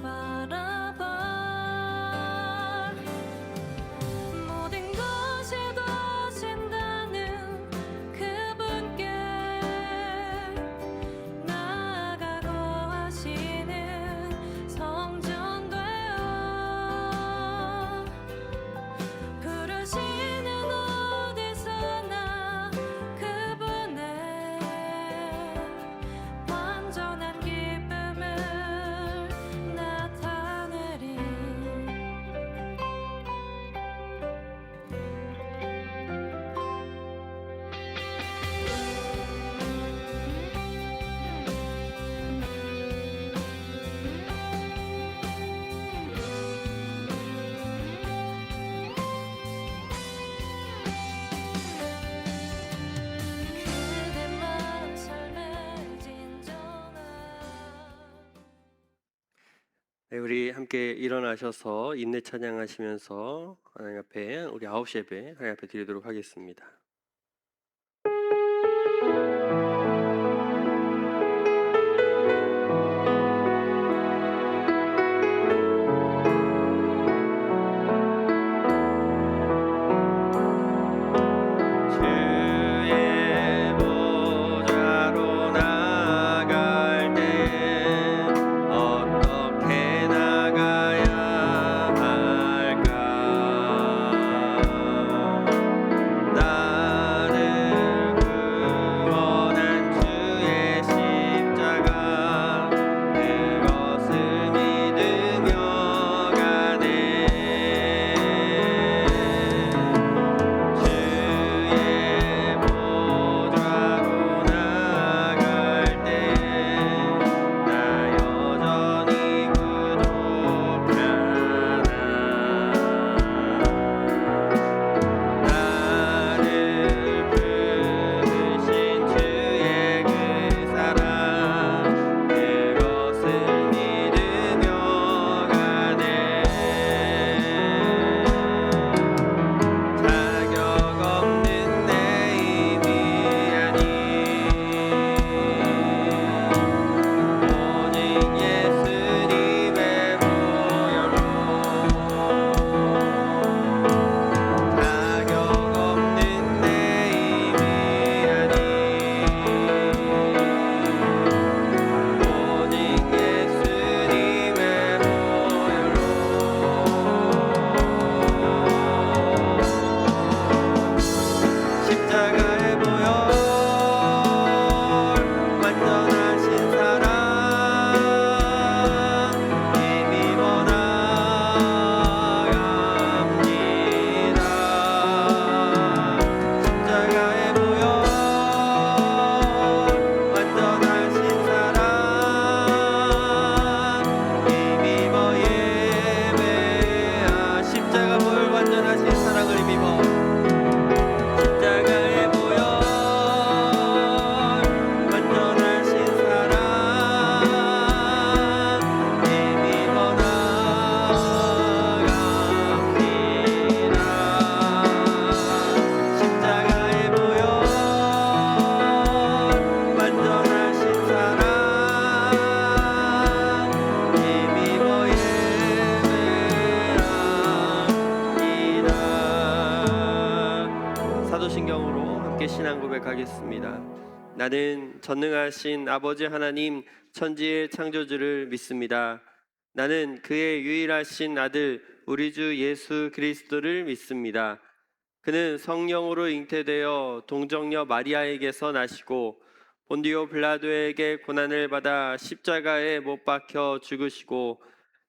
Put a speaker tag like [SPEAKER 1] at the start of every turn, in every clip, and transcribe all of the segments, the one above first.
[SPEAKER 1] 바라봐 모든 것이 되신다는 그분께 나아가고 하시는 성전 되어 부르시는 어디서나 그분의 완전한 기쁨을 나타내리 그대만 삶의 진정한
[SPEAKER 2] 네, 우리 함께 일어나셔서 인내 찬양하시면서 하나님 앞에 우리 9시 예배 하나님 앞에 드리도록 하겠습니다. 주의 보좌로 나아갈 때 어떻게 나가야 할까? 나를 구원한 주의 십자가 그것을 믿으며 가네. 주의 보좌로 나갈 때 나 여전히 부족하나 나를 부르신 주의 그 사랑 그것을 믿으며 가네. 자격 없는 내 힘이 아닌 오직 예수님의 보혈로 자격 없는 내 힘이 아닌 오직 예수님의 보혈로 십자가의 보혈 완전하신 사랑 힘입어 나아갑니다. 십자가의 보혈 완전하신 사랑 힘입어 예배하 십자가 보혈 완전하신 사랑을 힘입어 십자가의 보혈 완전하신 사랑 힘입어 나아갑니다. 십자가의 보혈 완전하신 사랑 힘입어 예배합니다. 사도신경으로 함께 신앙 고백하겠습니다. 나는 전능하신 아버지 하나님 천지의 창조주를 믿습니다. 나는 그의 유일하신 아들 우리 주 예수 그리스도를 믿습니다. 그는 성령으로 잉태되어 동정녀 마리아에게서 나시고 본디오 빌라도에게 고난을 받아 십자가에 못 박혀 죽으시고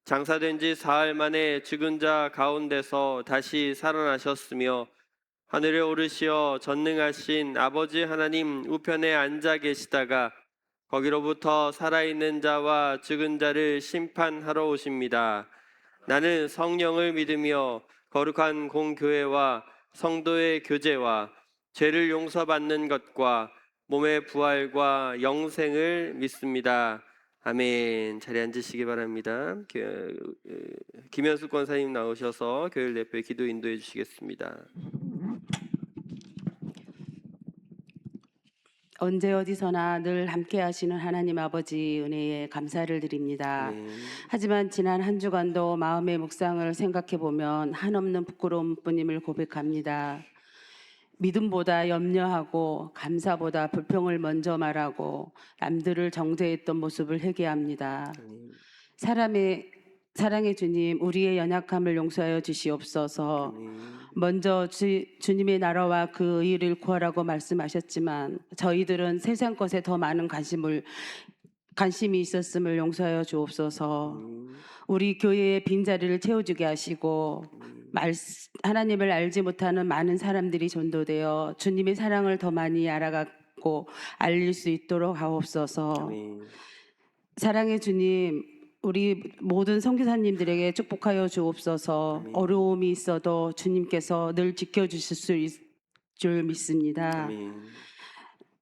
[SPEAKER 2] 장사된 지 사흘 만에 죽은 자 가운데서 다시 살아나셨으며 하늘에 오르시어 전능하신 아버지 하나님 우편에 앉아 계시다가 거기로부터 살아있는 자와 죽은 자를 심판하러 오십니다. 나는 성령을 믿으며 거룩한 공교회와 성도의 교제와 죄를 용서받는 것과 몸의 부활과 영생을 믿습니다. 아멘. 자리에 앉으시기 바랍니다. 김현숙 권사님 나오셔서 교회를 대표 기도 인도해 주시겠습니다.
[SPEAKER 3] 언제 어디서나 늘 함께 하시는 하나님 아버지 은혜에 감사를 드립니다.
[SPEAKER 2] 아멘.
[SPEAKER 3] 하지만 지난 한 주간도 마음의 묵상을 생각해 보면 한없는 부끄러움뿐임을 고백합니다. 믿음보다 염려하고 감사보다 불평을 먼저 말하고 남들을 정죄했던 모습을 회개합니다.
[SPEAKER 2] 아멘.
[SPEAKER 3] 사랑의 주님, 우리의 연약함을 용서하여 주시옵소서.
[SPEAKER 2] 아멘.
[SPEAKER 3] 먼저 주님의 나라와 그 의를 구하라고 말씀하셨지만 저희들은 세상 것에 더 많은 관심이 있었음을 용서하여 주옵소서. 우리 교회의 빈자리를 채워주게 하시고 하나님을 알지 못하는 많은 사람들이 전도되어 주님의 사랑을 더 많이 알아가고 알릴 수 있도록 하옵소서.
[SPEAKER 2] 아멘.
[SPEAKER 3] 사랑의 주님, 우리 모든 선교사님들에게 축복하여 주옵소서.
[SPEAKER 2] 아멘.
[SPEAKER 3] 어려움이 있어도 주님께서 늘 지켜주실 수 있을 줄 믿습니다.
[SPEAKER 2] 아멘.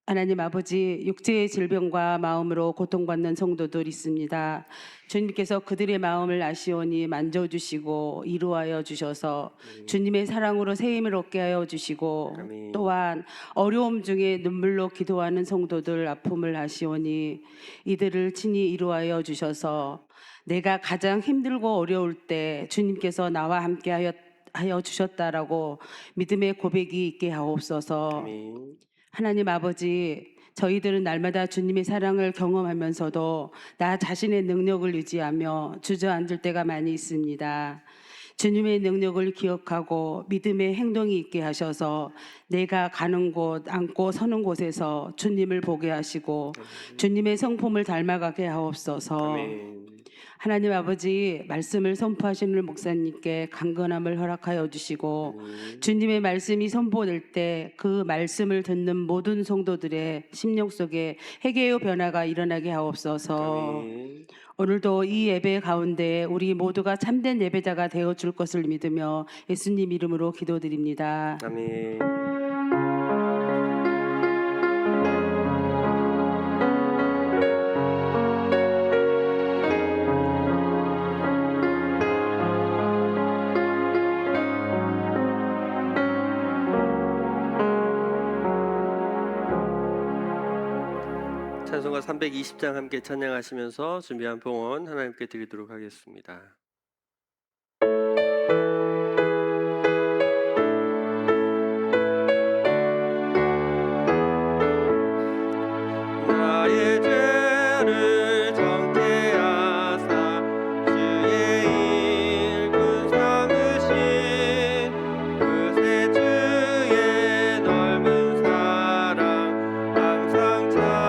[SPEAKER 3] 하나님 아버지, 육체의 질병과 마음으로 고통받는 성도들 있습니다. 주님께서 그들의 마음을 아시오니 만져주시고 이루하여 주셔서 주님의 사랑으로 새 힘을 얻게 하여 주시고
[SPEAKER 2] 아멘.
[SPEAKER 3] 또한 어려움 중에 눈물로 기도하는 성도들 아픔을 아시오니 이들을 친히 이루하여 주셔서 내가 가장 힘들고 어려울 때 주님께서 나와 함께 하여 주셨다라고 믿음의 고백이 있게 하옵소서.
[SPEAKER 2] 아멘.
[SPEAKER 3] 하나님 아버지, 저희들은 날마다 주님의 사랑을 경험하면서도 나 자신의 능력을 유지하며 주저앉을 때가 많이 있습니다. 주님의 능력을 기억하고 믿음의 행동이 있게 하셔서 내가 가는 곳, 앉고 서는 곳에서 주님을 보게 하시고 주님의 성품을 닮아가게 하옵소서.
[SPEAKER 2] 아멘.
[SPEAKER 3] 하나님 아버지, 말씀을 선포하시는 목사님께 강건함을 허락하여 주시고 주님의 말씀이 선포될 때 그 말씀을 듣는 모든 성도들의 심령 속에 회개의 변화가 일어나게 하옵소서.
[SPEAKER 2] 아멘.
[SPEAKER 3] 오늘도 이 예배 가운데 우리 모두가 참된 예배자가 되어 줄 것을 믿으며 예수님 이름으로 기도드립니다.
[SPEAKER 2] 아멘. 찬송가 320장 함께 찬양하시면서 준비한 봉헌 하나님께 드리도록 하겠습니다. 나의 죄를 정죄하사 주의 일꾼 삼으신 그새 주의 넓은 사랑 항상 찬송합니다.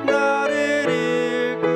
[SPEAKER 2] 나를 이끌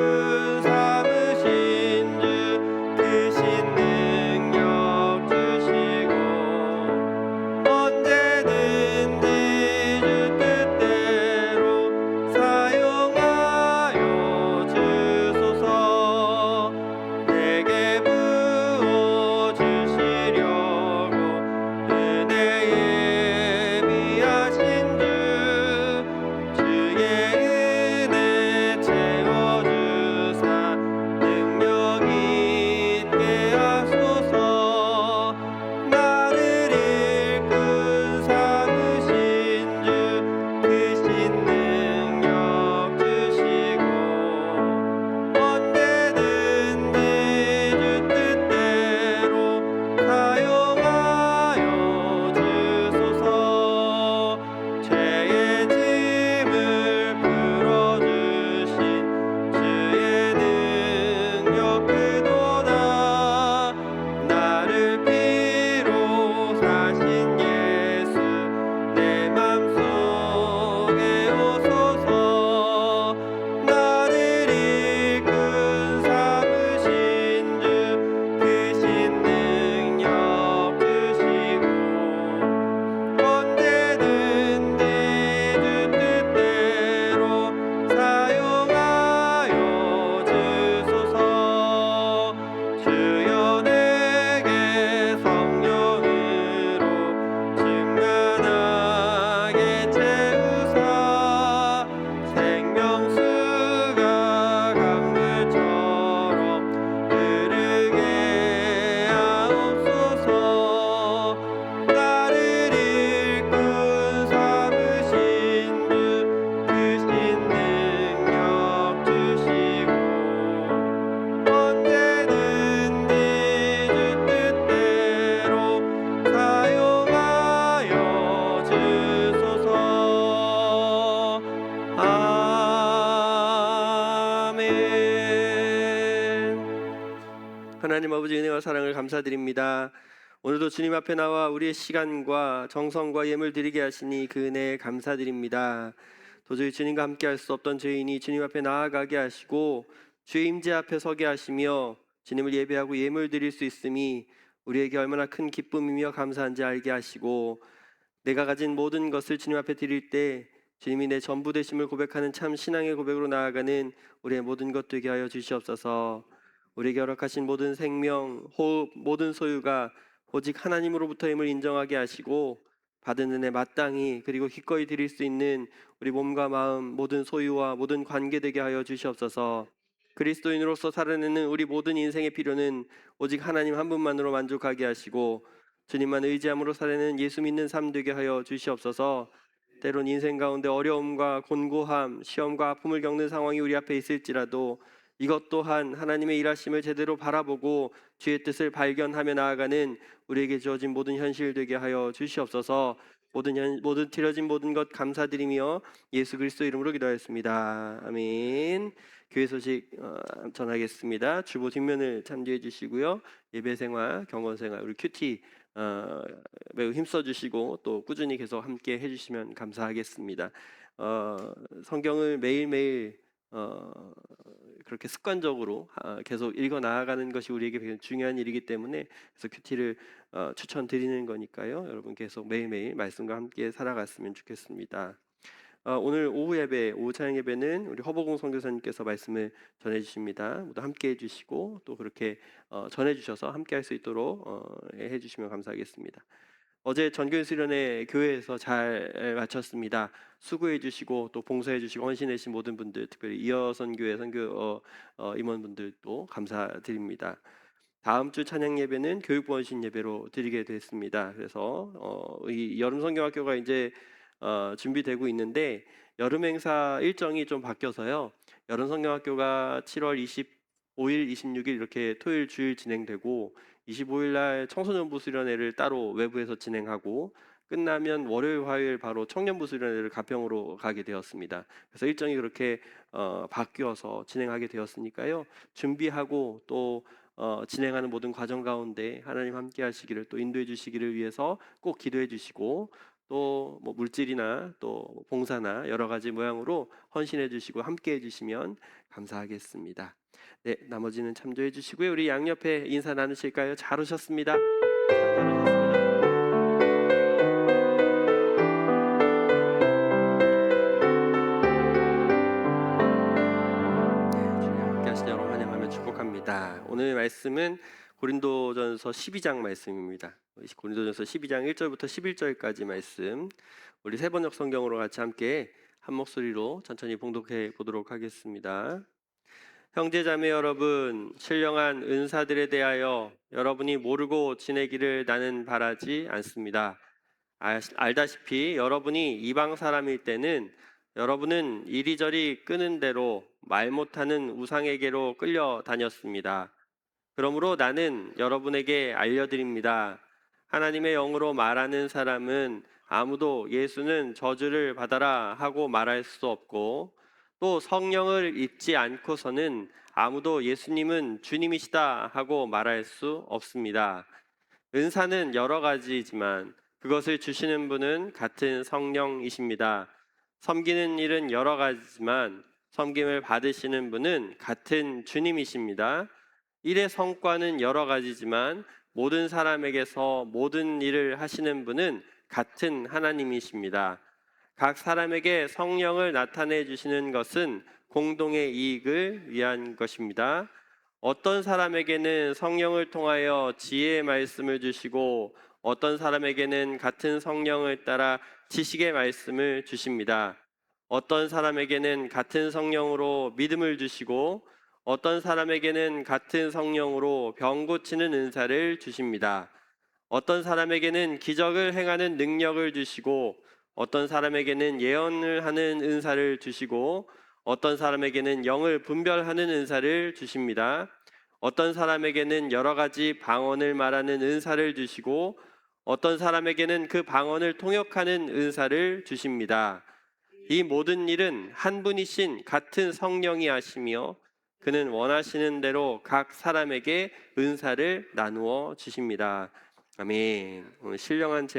[SPEAKER 2] 하나님 아버지 은혜와 사랑을 감사드립니다. 오늘도 주님 앞에 나와 우리의 시간과 정성과 예물 드리게 하시니 그 은혜에 감사드립니다. 도저히 주님과 함께 할 수 없던 죄인이 주님 앞에 나아가게 하시고 주의 임재 앞에 서게 하시며 주님을 예배하고 예물 드릴 수 있음이 우리에게 얼마나 큰 기쁨이며 감사한지 알게 하시고 내가 가진 모든 것을 주님 앞에 드릴 때 주님이 내 전부 되심을 고백하는 참 신앙의 고백으로 나아가는 우리의 모든 것 되게 하여 주시옵소서. 우리에게 허락하신 모든 생명, 호흡, 모든 소유가 오직 하나님으로부터임을 인정하게 하시고 받은 은혜 마땅히 그리고 기꺼이 드릴 수 있는 우리 몸과 마음, 모든 소유와 모든 관계 되게 하여 주시옵소서. 그리스도인으로서 살아내는 우리 모든 인생의 필요는 오직 하나님 한 분만으로 만족하게 하시고 주님만 의지함으로 살아내는 예수 믿는 삶 되게 하여 주시옵소서. 때론 인생 가운데 어려움과 곤고함, 시험과 아픔을 겪는 상황이 우리 앞에 있을지라도 이것 또한 하나님의 일하심을 제대로 바라보고 주의 뜻을 발견하며 나아가는 우리에게 주어진 모든 현실 되게 하여 주시옵소서. 모든 드려진 모든 것 감사드리며 예수 그리스도 이름으로 기도하였습니다. 아멘. 교회 소식 전하겠습니다. 주보 뒷면을 참조해 주시고요. 예배생활, 경건생활 우리 큐티 매우 힘써주시고 또 꾸준히 계속 함께 해주시면 감사하겠습니다. 성경을 매일매일 그렇게 습관적으로 계속 읽어 나아가는 것이 우리에게 굉장히 중요한 일이기 때문에 그래서 큐티를 추천드리는 거니까요. 여러분 계속 매일매일 말씀과 함께 살아갔으면 좋겠습니다. 오늘 오후 예배, 오후 찬양 예배는 우리 허보공 선교사님께서 말씀을 전해주십니다. 모두 함께 해주시고 또 그렇게 전해주셔서 함께 할 수 있도록 해주시면 감사하겠습니다. 어제 전교인 수련회 교회에서 잘 마쳤습니다. 수고해 주시고 또 봉사해 주시고 헌신해 주신 모든 분들, 특별히 이어선교회 선교 임원분들도 감사드립니다. 다음 주 찬양 예배는 교육부 헌신 예배로 드리게 됐습니다. 그래서 이 여름 성경학교가 이제 준비되고 있는데 여름 행사 일정이 좀 바뀌어서요. 여름 성경학교가 7월 25일, 26일 이렇게 토요일 주일 진행되고 25일 날 청소년부 수련회를 따로 외부에서 진행하고 끝나면 월요일, 화요일 바로 청년부 수련회를 가평으로 가게 되었습니다. 그래서 일정이 그렇게 바뀌어서 진행하게 되었으니까요. 준비하고 또 진행하는 모든 과정 가운데 하나님 함께 하시기를 또 인도해 주시기를 위해서 꼭 기도해 주시고 또 뭐 물질이나 또 봉사나 여러 가지 모양으로 헌신해 주시고 함께 해 주시면 감사하겠습니다. 네, 나머지는 참조해 주시고요. 우리 양옆에 인사 나누실까요? 잘 오셨습니다. 참 잘 오셨습니다. 주님 함께 하신 여러분 환영하며 축복합니다. 오늘 말씀은 고린도전서 12장 말씀입니다. 고린도전서 12장 1절부터 11절까지 말씀 우리 세 번역 성경으로 같이 함께 한 목소리로 천천히 봉독해 보도록 하겠습니다. 형제자매 여러분, 신령한 은사들에 대하여 여러분이 모르고 지내기를 나는 바라지 않습니다. 알다시피 여러분이 이방 사람일 때는 여러분은 이리저리 끄는 대로 말 못하는 우상에게로 끌려다녔습니다. 그러므로 나는 여러분에게 알려드립니다. 하나님의 영으로 말하는 사람은 아무도 예수는 저주를 받아라 하고 말할 수 없고 또 성령을 입지 않고서는 아무도 예수님은 주님이시다 하고 말할 수 없습니다. 은사는 여러 가지지만 그것을 주시는 분은 같은 성령이십니다. 섬기는 일은 여러 가지지만 섬김을 받으시는 분은 같은 주님이십니다. 일의 성과는 여러 가지지만 모든 사람에게서 모든 일을 하시는 분은 같은 하나님이십니다. 각 사람에게 성령을 나타내 주시는 것은 공동의 이익을 위한 것입니다. 어떤 사람에게는 성령을 통하여 지혜의 말씀을 주시고 어떤 사람에게는 같은 성령을 따라 지식의 말씀을 주십니다. 어떤 사람에게는 같은 성령으로 믿음을 주시고 어떤 사람에게는 같은 성령으로 병 고치는 은사를 주십니다. 어떤 사람에게는 기적을 행하는 능력을 주시고 어떤 사람에게는 예언을 하는 은사를 주시고 어떤 사람에게는 영을 분별하는 은사를 주십니다. 어떤 사람에게는 여러 가지 방언을 말하는 은사를 주시고 어떤 사람에게는 그 방언을 통역하는 은사를 주십니다. 이 모든 일은 한 분이신 같은 성령이 하시며 그는 원하시는 대로 각 사람에게 은사를 나누어 주십니다. 아멘. 오늘 신령한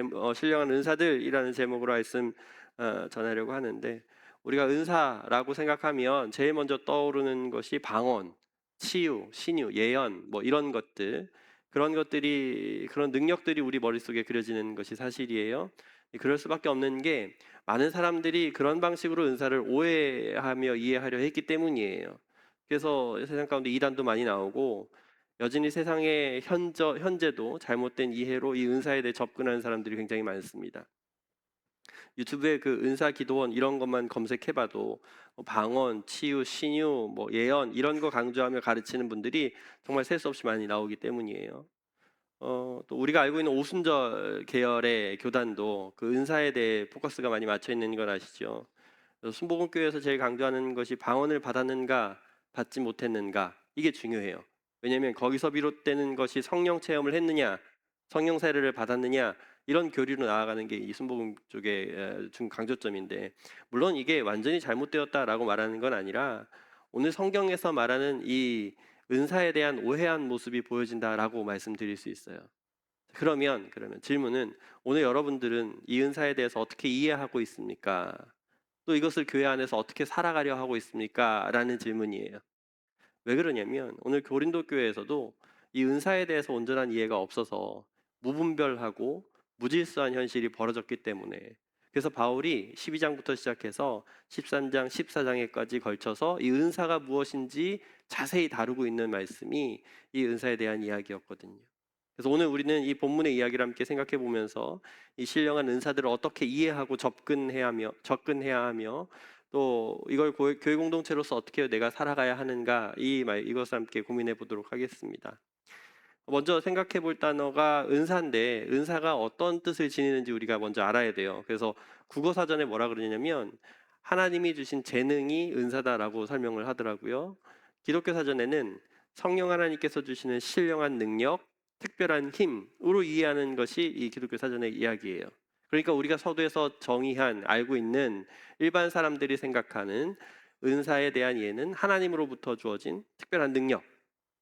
[SPEAKER 2] 은사들이라는 제목으로 말씀 전하려고 하는데, 우리가 은사라고 생각하면 제일 먼저 떠오르는 것이 방언, 치유, 신유, 예언 뭐 이런 것들, 그런 능력들이 우리 머릿속에 그려지는 것이 사실이에요. 그럴 수밖에 없는 게 많은 사람들이 그런 방식으로 은사를 오해하며 이해하려 했기 때문이에요. 그래서 세상 가운데 이단도 많이 나오고, 여전히 세상의 현재도 잘못된 이해로 이 은사에 대해 접근하는 사람들이 굉장히 많습니다. 유튜브에 그 은사 기도원 이런 것만 검색해봐도 방언, 치유, 신유, 뭐 예언 이런 거 강조하며 가르치는 분들이 정말 셀 수 없이 많이 나오기 때문이에요. 또 우리가 알고 있는 오순절 계열의 교단도 그 은사에 대해 포커스가 많이 맞춰 있는 걸 아시죠? 순복음교회에서 제일 강조하는 것이 방언을 받았는가 받지 못했는가, 이게 중요해요. 왜냐하면 거기서 비롯되는 것이 성령 체험을 했느냐, 성령 세례를 받았느냐, 이런 교리로 나아가는 게 이 순복음 쪽의 중 강조점인데, 물론 이게 완전히 잘못되었다라고 말하는 건 아니라 오늘 성경에서 말하는 이 은사에 대한 오해한 모습이 보여진다라고 말씀드릴 수 있어요. 그러면 질문은, 오늘 여러분들은 이 은사에 대해서 어떻게 이해하고 있습니까? 또 이것을 교회 안에서 어떻게 살아가려 하고 있습니까? 라는 질문이에요. 왜 그러냐면 오늘 고린도 교회에서도 이 은사에 대해서 온전한 이해가 없어서 무분별하고 무질서한 현실이 벌어졌기 때문에, 그래서 바울이 12장부터 시작해서 13장, 14장에까지 걸쳐서 이 은사가 무엇인지 자세히 다루고 있는 말씀이 이 은사에 대한 이야기였거든요. 그래서 오늘 우리는 이 본문의 이야기를 함께 생각해 보면서 이 신령한 은사들을 어떻게 이해하고 접근해야 하며 또 이걸 교회 공동체로서 어떻게 내가 살아가야 하는가, 이것을 함께 고민해 보도록 하겠습니다. 먼저 생각해 볼 단어가 은사인데, 은사가 어떤 뜻을 지니는지 우리가 먼저 알아야 돼요. 그래서 국어사전에 뭐라 그러냐면 하나님이 주신 재능이 은사다라고 설명을 하더라고요. 기독교 사전에는 성령 하나님께서 주시는 신령한 능력, 특별한 힘으로 이해하는 것이 이 기독교 사전의 이야기예요. 그러니까 우리가 서두에서 알고 있는 일반 사람들이 생각하는 은사에 대한 이해는 하나님으로부터 주어진 특별한 능력,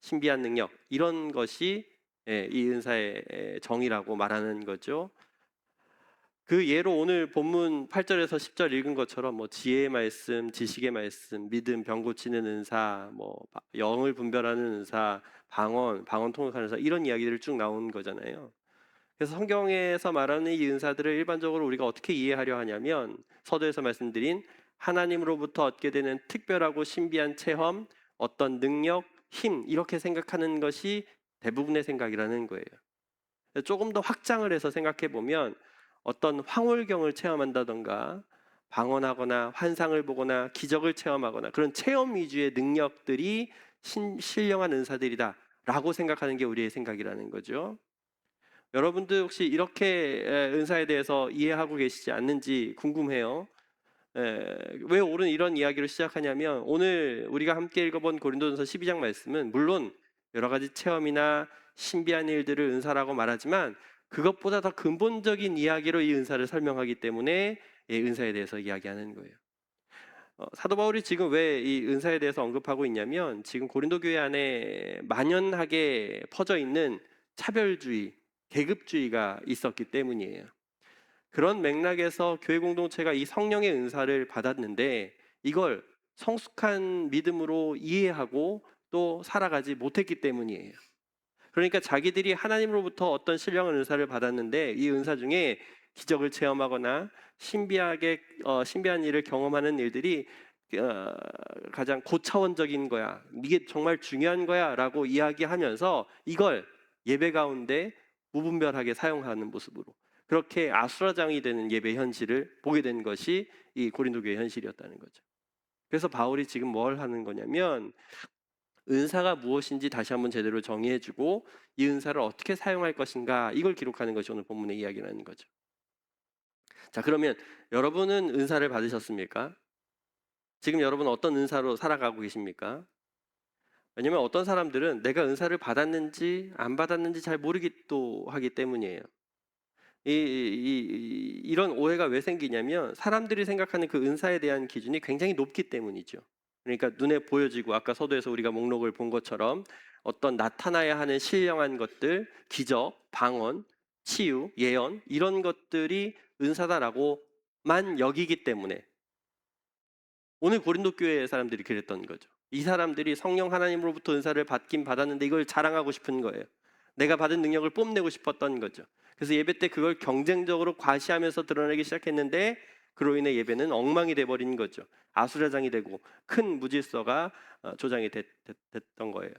[SPEAKER 2] 신비한 능력, 이런 것이 이 은사의 정의라고 말하는 거죠. 그 예로 오늘 본문 8절에서 10절 읽은 것처럼 뭐 지혜의 말씀, 지식의 말씀, 믿음, 병 고치는 은사, 뭐 영을 분별하는 은사, 방언 통역하는 은사, 이런 이야기들을 쭉 나온 거잖아요. 그래서 성경에서 말하는 이 은사들을 일반적으로 우리가 어떻게 이해하려 하냐면, 서두에서 말씀드린 하나님으로부터 얻게 되는 특별하고 신비한 체험, 어떤 능력, 힘, 이렇게 생각하는 것이 대부분의 생각이라는 거예요. 조금 더 확장을 해서 생각해 보면 어떤 황홀경을 체험한다던가 방언하거나 환상을 보거나 기적을 체험하거나 그런 체험 위주의 능력들이 신령한 은사들이다 라고 생각하는 게 우리의 생각이라는 거죠. 여러분들 혹시 이렇게 은사에 대해서 이해하고 계시지 않는지 궁금해요. 왜 오늘 이런 이야기를 시작하냐면, 오늘 우리가 함께 읽어본 고린도전서 12장 말씀은 물론 여러 가지 체험이나 신비한 일들을 은사라고 말하지만 그것보다 더 근본적인 이야기로 이 은사를 설명하기 때문에 이 은사에 대해서 이야기하는 거예요. 사도 바울이 지금 왜 이 은사에 대해서 언급하고 있냐면, 지금 고린도 교회 안에 만연하게 퍼져 있는 차별주의, 계급주의가 있었기 때문이에요. 그런 맥락에서 교회 공동체가 이 성령의 은사를 받았는데 이걸 성숙한 믿음으로 이해하고 또 살아가지 못했기 때문이에요. 그러니까 자기들이 하나님으로부터 어떤 신령한 은사를 받았는데 이 은사 중에 기적을 체험하거나 신비한 일을 경험하는 일들이 가장 고차원적인 거야, 이게 정말 중요한 거야 라고 이야기하면서 이걸 예배 가운데 무분별하게 사용하는 모습으로, 그렇게 아수라장이 되는 예배 현실을 보게 된 것이 이 고린도 교회 현실이었다는 거죠. 그래서 바울이 지금 뭘 하는 거냐면, 은사가 무엇인지 다시 한번 제대로 정의해주고 이 은사를 어떻게 사용할 것인가, 이걸 기록하는 것이 오늘 본문의 이야기라는 거죠. 자, 그러면 여러분은 은사를 받으셨습니까? 지금 여러분 어떤 은사로 살아가고 계십니까? 왜냐면 어떤 사람들은 내가 은사를 받았는지 안 받았는지 잘 모르기도 하기 때문이에요. 이런 오해가 왜 생기냐면 사람들이 생각하는 그 은사에 대한 기준이 굉장히 높기 때문이죠. 그러니까 눈에 보여지고 아까 서두에서 우리가 목록을 본 것처럼 어떤 나타나야 하는 신령한 것들, 기적, 방언, 치유, 예언 이런 것들이 은사다라고만 여기기 때문에 오늘 고린도 교회 사람들이 그랬던 거죠. 이 사람들이 성령 하나님으로부터 은사를 받긴 받았는데 이걸 자랑하고 싶은 거예요. 내가 받은 능력을 뽐내고 싶었던 거죠. 그래서 예배 때 그걸 경쟁적으로 과시하면서 드러내기 시작했는데 그로 인해 예배는 엉망이 돼버린 거죠. 아수라장이 되고 큰 무질서가 조장이 됐던 거예요.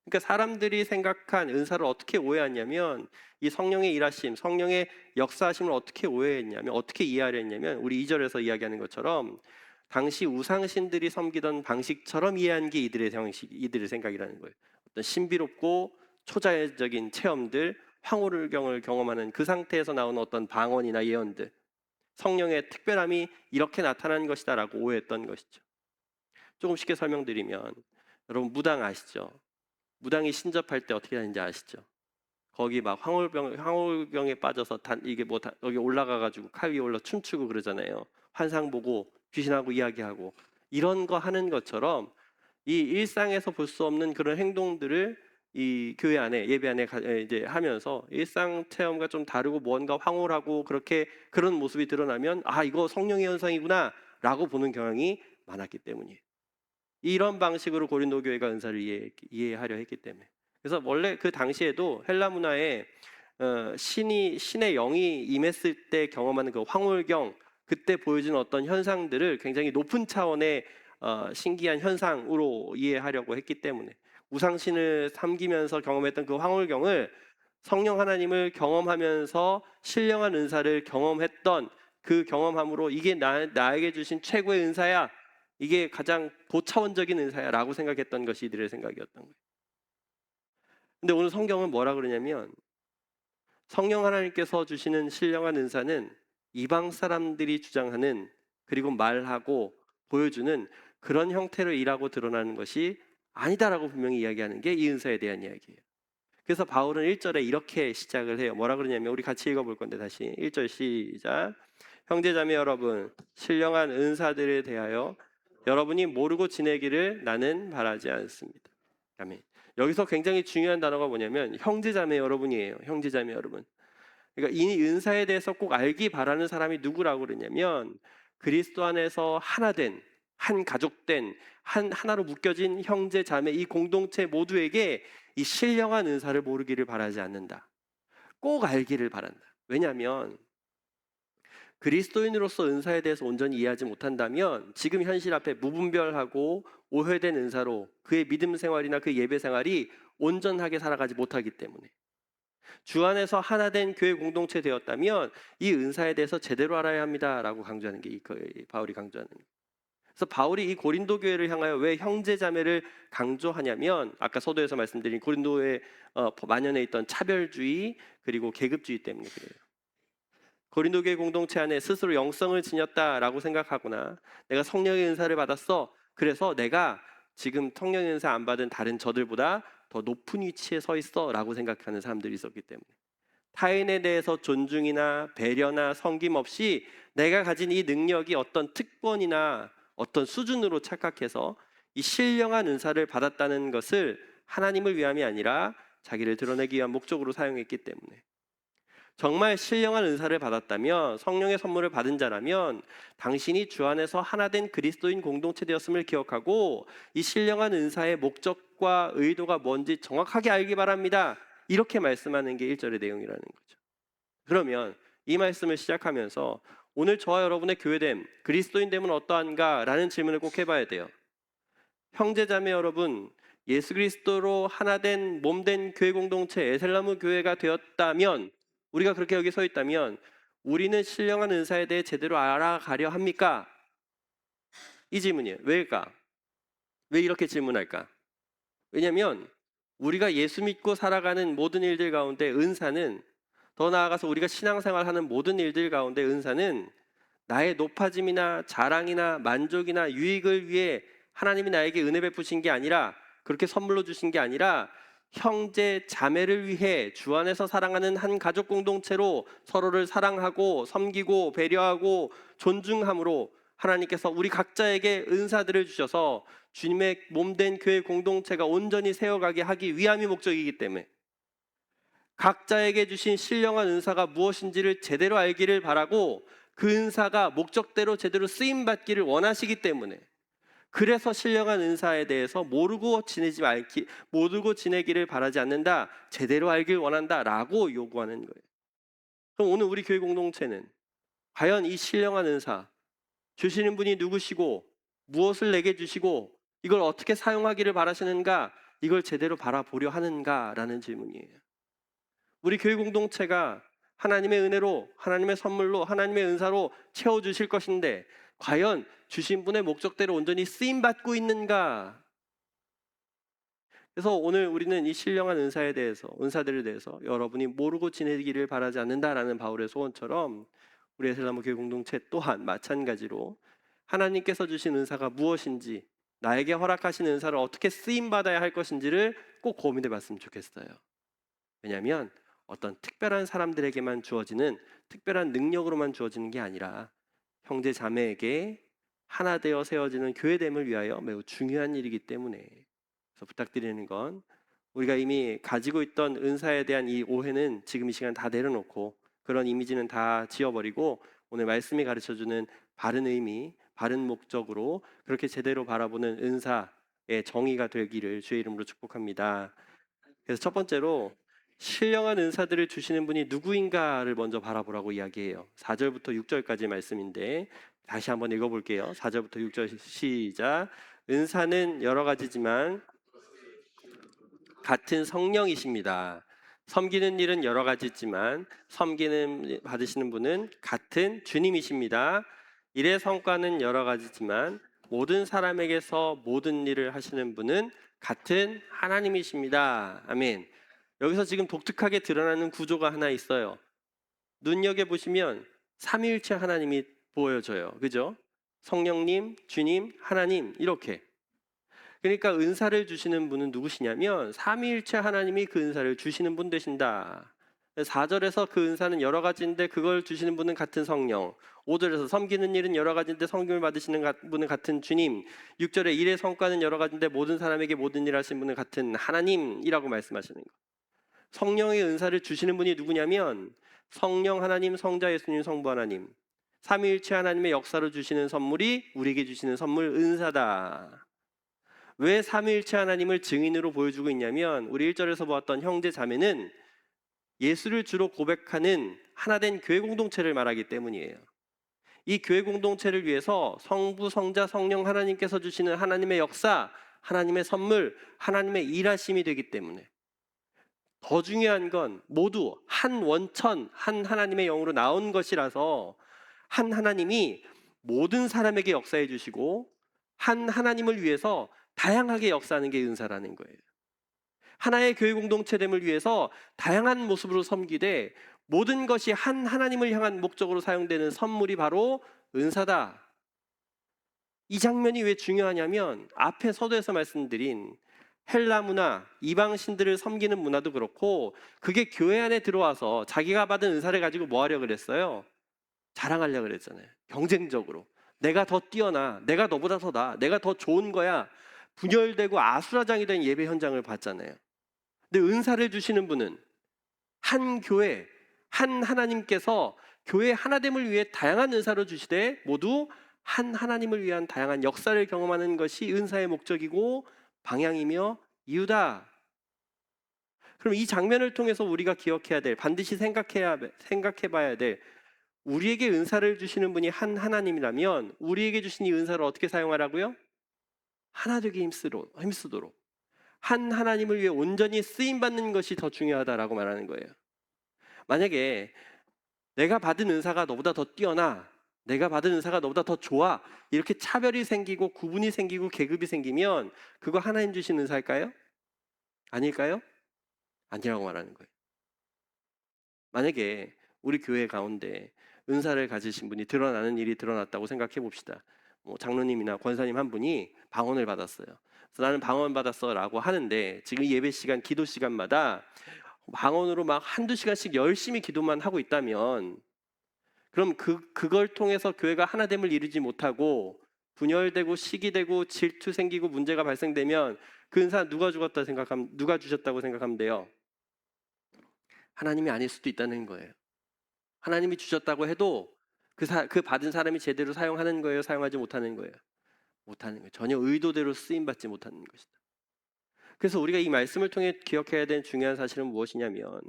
[SPEAKER 2] 그러니까 사람들이 생각한 은사를 어떻게 오해하냐면 이 성령의 일하심, 성령의 역사하심을 어떻게 오해했냐면 어떻게 이해하려 했냐면 우리 2절에서 이야기하는 것처럼 당시 우상신들이 섬기던 방식처럼 이해한 게 이들의 생각이라는 거예요. 어떤 신비롭고 초자연적인 체험들, 황홀경을 경험하는 그 상태에서 나오는 어떤 방언이나 예언들, 성령의 특별함이 이렇게 나타난 것이다라고 오해했던 것이죠. 조금 쉽게 설명드리면 여러분 무당 아시죠? 무당이 신접할 때 어떻게 하는지 아시죠? 거기 막 황홀병에 빠져서 여기 올라가가지고 칼 위에 올라 춤추고 그러잖아요. 환상 보고 귀신하고 이야기하고 이런 거 하는 것처럼 이 일상에서 볼 수 없는 그런 행동들을 이 교회 안에 예배 안에 이제 하면서 일상 체험과 좀 다르고 뭔가 황홀하고 그런 모습이 드러나면 아 이거 성령의 현상이구나 라고 보는 경향이 많았기 때문이에요. 이런 방식으로 고린도 교회가 은사를 이해하려 했기 때문에. 그래서 원래 그 당시에도 헬라 문화에 신의 영이 임했을 때 경험하는 그 황홀경 그때 보여지는 어떤 현상들을 굉장히 높은 차원의 신기한 현상으로 이해하려고 했기 때문에 우상신을 섬기면서 경험했던 그 황홀경을 성령 하나님을 경험하면서 신령한 은사를 경험했던 그 경험함으로 이게 나에게 주신 최고의 은사야, 이게 가장 고차원적인 은사야 라고 생각했던 것이 이들의 생각이었던 거예요. 근데 오늘 성경은 뭐라 그러냐면 성령 하나님께서 주시는 신령한 은사는 이방 사람들이 주장하는 그리고 말하고 보여주는 그런 형태로 일하고 드러나는 것이 아니다라고 분명히 이야기하는 게 이 은사에 대한 이야기예요. 그래서 바울은 1절에 이렇게 시작을 해요. 뭐라 그러냐면 우리 같이 읽어볼 건데 다시 1절 시작. 형제자매 여러분, 신령한 은사들에 대하여 여러분이 모르고 지내기를 나는 바라지 않습니다. 아멘. 여기서 굉장히 중요한 단어가 뭐냐면 형제자매 여러분이에요. 형제자매 여러분. 그러니까 이 은사에 대해서 꼭 알기 바라는 사람이 누구라고 그러냐면 그리스도 안에서 하나된 한 가족된 하나로 묶여진 형제 자매 이 공동체 모두에게 이 신령한 은사를 모르기를 바라지 않는다. 꼭 알기를 바란다. 왜냐하면 그리스도인으로서 은사에 대해서 온전히 이해하지 못한다면 지금 현실 앞에 무분별하고 오해된 은사로 그의 믿음 생활이나 그 예배 생활이 온전하게 살아가지 못하기 때문에 주 안에서 하나된 교회 공동체 되었다면 이 은사에 대해서 제대로 알아야 합니다라고 강조하는 게 바울이 강조하는 거예요. 그래서 바울이 이 고린도 교회를 향하여 왜 형제자매를 강조하냐면 아까 서두에서 말씀드린 고린도에 만연해 있던 차별주의 그리고 계급주의 때문에 그래요. 고린도 교회 공동체 안에 스스로 영성을 지녔다라고 생각하거나 내가 성령의 은사를 받았어. 그래서 내가 지금 성령의 은사 안 받은 다른 저들보다 더 높은 위치에 서 있어라고 생각하는 사람들이 있었기 때문에 타인에 대해서 존중이나 배려나 섬김 없이 내가 가진 이 능력이 어떤 특권이나 어떤 수준으로 착각해서 이 신령한 은사를 받았다는 것을 하나님을 위함이 아니라 자기를 드러내기 위한 목적으로 사용했기 때문에 정말 신령한 은사를 받았다면 성령의 선물을 받은 자라면 당신이 주 안에서 하나된 그리스도인 공동체 되었음을 기억하고 이 신령한 은사의 목적과 의도가 뭔지 정확하게 알기 바랍니다. 이렇게 말씀하는 게 1절의 내용이라는 거죠. 그러면 이 말씀을 시작하면서 오늘 저와 여러분의 교회됨, 그리스도인됨은 어떠한가? 라는 질문을 꼭 해봐야 돼요. 형제자매 여러분, 예수 그리스도로 하나된 몸된 교회 공동체 에셀나무 교회가 되었다면 우리가 그렇게 여기 서 있다면 우리는 신령한 은사에 대해 제대로 알아가려 합니까? 이 질문이에요. 왜일까? 왜 이렇게 질문할까? 왜냐하면 우리가 예수 믿고 살아가는 모든 일들 가운데 은사는 더 나아가서 우리가 신앙생활하는 모든 일들 가운데 은사는 나의 높아짐이나 자랑이나 만족이나 유익을 위해 하나님이 나에게 은혜 베푸신 게 아니라 그렇게 선물로 주신 게 아니라 형제 자매를 위해 주 안에서 사랑하는 한 가족 공동체로 서로를 사랑하고 섬기고 배려하고 존중함으로 하나님께서 우리 각자에게 은사들을 주셔서 주님의 몸된 교회 공동체가 온전히 세워가게 하기 위함이 목적이기 때문에 각자에게 주신 신령한 은사가 무엇인지를 제대로 알기를 바라고 그 은사가 목적대로 제대로 쓰임받기를 원하시기 때문에 그래서 신령한 은사에 대해서 모르고 지내기를 바라지 않는다. 제대로 알길 원한다라고 요구하는 거예요. 그럼 오늘 우리 교회 공동체는 과연 이 신령한 은사 주시는 분이 누구시고 무엇을 내게 주시고 이걸 어떻게 사용하기를 바라시는가, 이걸 제대로 바라보려 하는가라는 질문이에요. 우리 교회 공동체가 하나님의 은혜로, 하나님의 선물로, 하나님의 은사로 채워주실 것인데 과연 주신 분의 목적대로 온전히 쓰임받고 있는가? 그래서 오늘 우리는 이 신령한 은사에 대해서, 은사들에 대해서 여러분이 모르고 지내기를 바라지 않는다라는 바울의 소원처럼 우리 에셀나무 교회 공동체 또한 마찬가지로 하나님께서 주신 은사가 무엇인지, 나에게 허락하신 은사를 어떻게 쓰임받아야 할 것인지를 꼭 고민해 봤으면 좋겠어요. 왜냐하면 어떤 특별한 사람들에게만 주어지는 특별한 능력으로만 주어지는 게 아니라 형제 자매에게 하나 되어 세워지는 교회됨을 위하여 매우 중요한 일이기 때문에, 그래서 부탁드리는 건 우리가 이미 가지고 있던 은사에 대한 이 오해는 지금 이 시간 다 내려놓고 그런 이미지는 다 지워버리고 오늘 말씀이 가르쳐주는 바른 의미, 바른 목적으로 그렇게 제대로 바라보는 은사의 정의가 되기를 주의 이름으로 축복합니다. 그래서 첫 번째로 신령한 은사들을 주시는 분이 누구인가를 먼저 바라보라고 이야기해요. 4절부터 6절까지 말씀인데 다시 한번 읽어볼게요. 4절부터 6절 시작. 은사는 여러 가지지만 같은 성령이십니다. 섬기는 일은 여러 가지지만 섬기는 받으시는 분은 같은 주님이십니다. 일의 성과는 여러 가지지만 모든 사람에게서 모든 일을 하시는 분은 같은 하나님이십니다. 아멘. 여기서 지금 독특하게 드러나는 구조가 하나 있어요. 눈여겨보시면 삼위일체 하나님이 보여져요. 그죠? 성령님, 주님, 하나님 이렇게. 그러니까 은사를 주시는 분은 누구시냐면 삼위일체 하나님이 그 은사를 주시는 분 되신다. 4절에서 그 은사는 여러 가지인데 그걸 주시는 분은 같은 성령. 5절에서 섬기는 일은 여러 가지인데 섬김을 받으시는 분은 같은 주님. 6절에 일의 성과는 여러 가지인데 모든 사람에게 모든 일을 하시는 분은 같은 하나님이라고 말씀하시는 거예요. 성령의 은사를 주시는 분이 누구냐면 성령 하나님, 성자 예수님, 성부 하나님, 삼위일체 하나님의 역사로 주시는 선물이 우리에게 주시는 선물 은사다. 왜 삼위일체 하나님을 증인으로 보여주고 있냐면 우리 1절에서 보았던 형제 자매는 예수를 주로 고백하는 하나된 교회 공동체를 말하기 때문이에요. 이 교회 공동체를 위해서 성부, 성자, 성령 하나님께서 주시는 하나님의 역사, 하나님의 선물, 하나님의 일하심이 되기 때문에 더 중요한 건 모두 한 원천, 한 하나님의 영으로 나온 것이라서 한 하나님이 모든 사람에게 역사해 주시고 한 하나님을 위해서 다양하게 역사하는 게 은사라는 거예요. 하나의 교회 공동체됨을 위해서 다양한 모습으로 섬기되 모든 것이 한 하나님을 향한 목적으로 사용되는 선물이 바로 은사다. 이 장면이 왜 중요하냐면 앞에 서두에서 말씀드린 헬라 문화, 이방 신들을 섬기는 문화도 그렇고 그게 교회 안에 들어와서 자기가 받은 은사를 가지고 뭐 하려고 그랬어요? 자랑하려고 그랬잖아요. 경쟁적으로. 내가 더 뛰어나, 내가 너보다 더 나아, 내가 더 좋은 거야. 분열되고 아수라장이 된 예배 현장을 봤잖아요. 근데 은사를 주시는 분은 한 교회, 한 하나님께서 교회 하나됨을 위해 다양한 은사를 주시되 모두 한 하나님을 위한 다양한 역사를 경험하는 것이 은사의 목적이고 방향이며 이유다. 그럼 이 장면을 통해서 우리가 기억해야 될, 반드시 생각해봐야 될, 우리에게 은사를 주시는 분이 한 하나님이라면 우리에게 주신 이 은사를 어떻게 사용하라고요? 하나 되게 힘쓰도록 한 하나님을 위해 온전히 쓰임받는 것이 더 중요하다라고 말하는 거예요. 만약에 내가 받은 은사가 너보다 더 뛰어나, 내가 받은 은사가 너보다 더 좋아, 이렇게 차별이 생기고 구분이 생기고 계급이 생기면 그거 하나님 주신 은사일까요? 아닐까요? 아니라고 말하는 거예요. 만약에 우리 교회 가운데 은사를 가지신 분이 드러나는 일이 드러났다고 생각해 봅시다. 장로님이나 권사님 한 분이 방언을 받았어요. 그래서 나는 방언 받았어 라고 하는데 지금 예배 시간, 기도 시간마다 방언으로 막 한두 시간씩 열심히 기도만 하고 있다면 그럼 그걸 통해서 교회가 하나됨을 이루지 못하고 분열되고 시기되고 질투 생기고 문제가 발생되면 그 은사 누가 주셨다고 생각하면 돼요? 하나님이 아닐 수도 있다는 거예요. 하나님이 주셨다고 해도 그 받은 사람이 제대로 사용하는 거예요, 사용하지 못하는 거예요? 못하는 거예요. 전혀 의도대로 쓰임 받지 못하는 것이다. 그래서 우리가 이 말씀을 통해 기억해야 되는 중요한 사실은 무엇이냐면,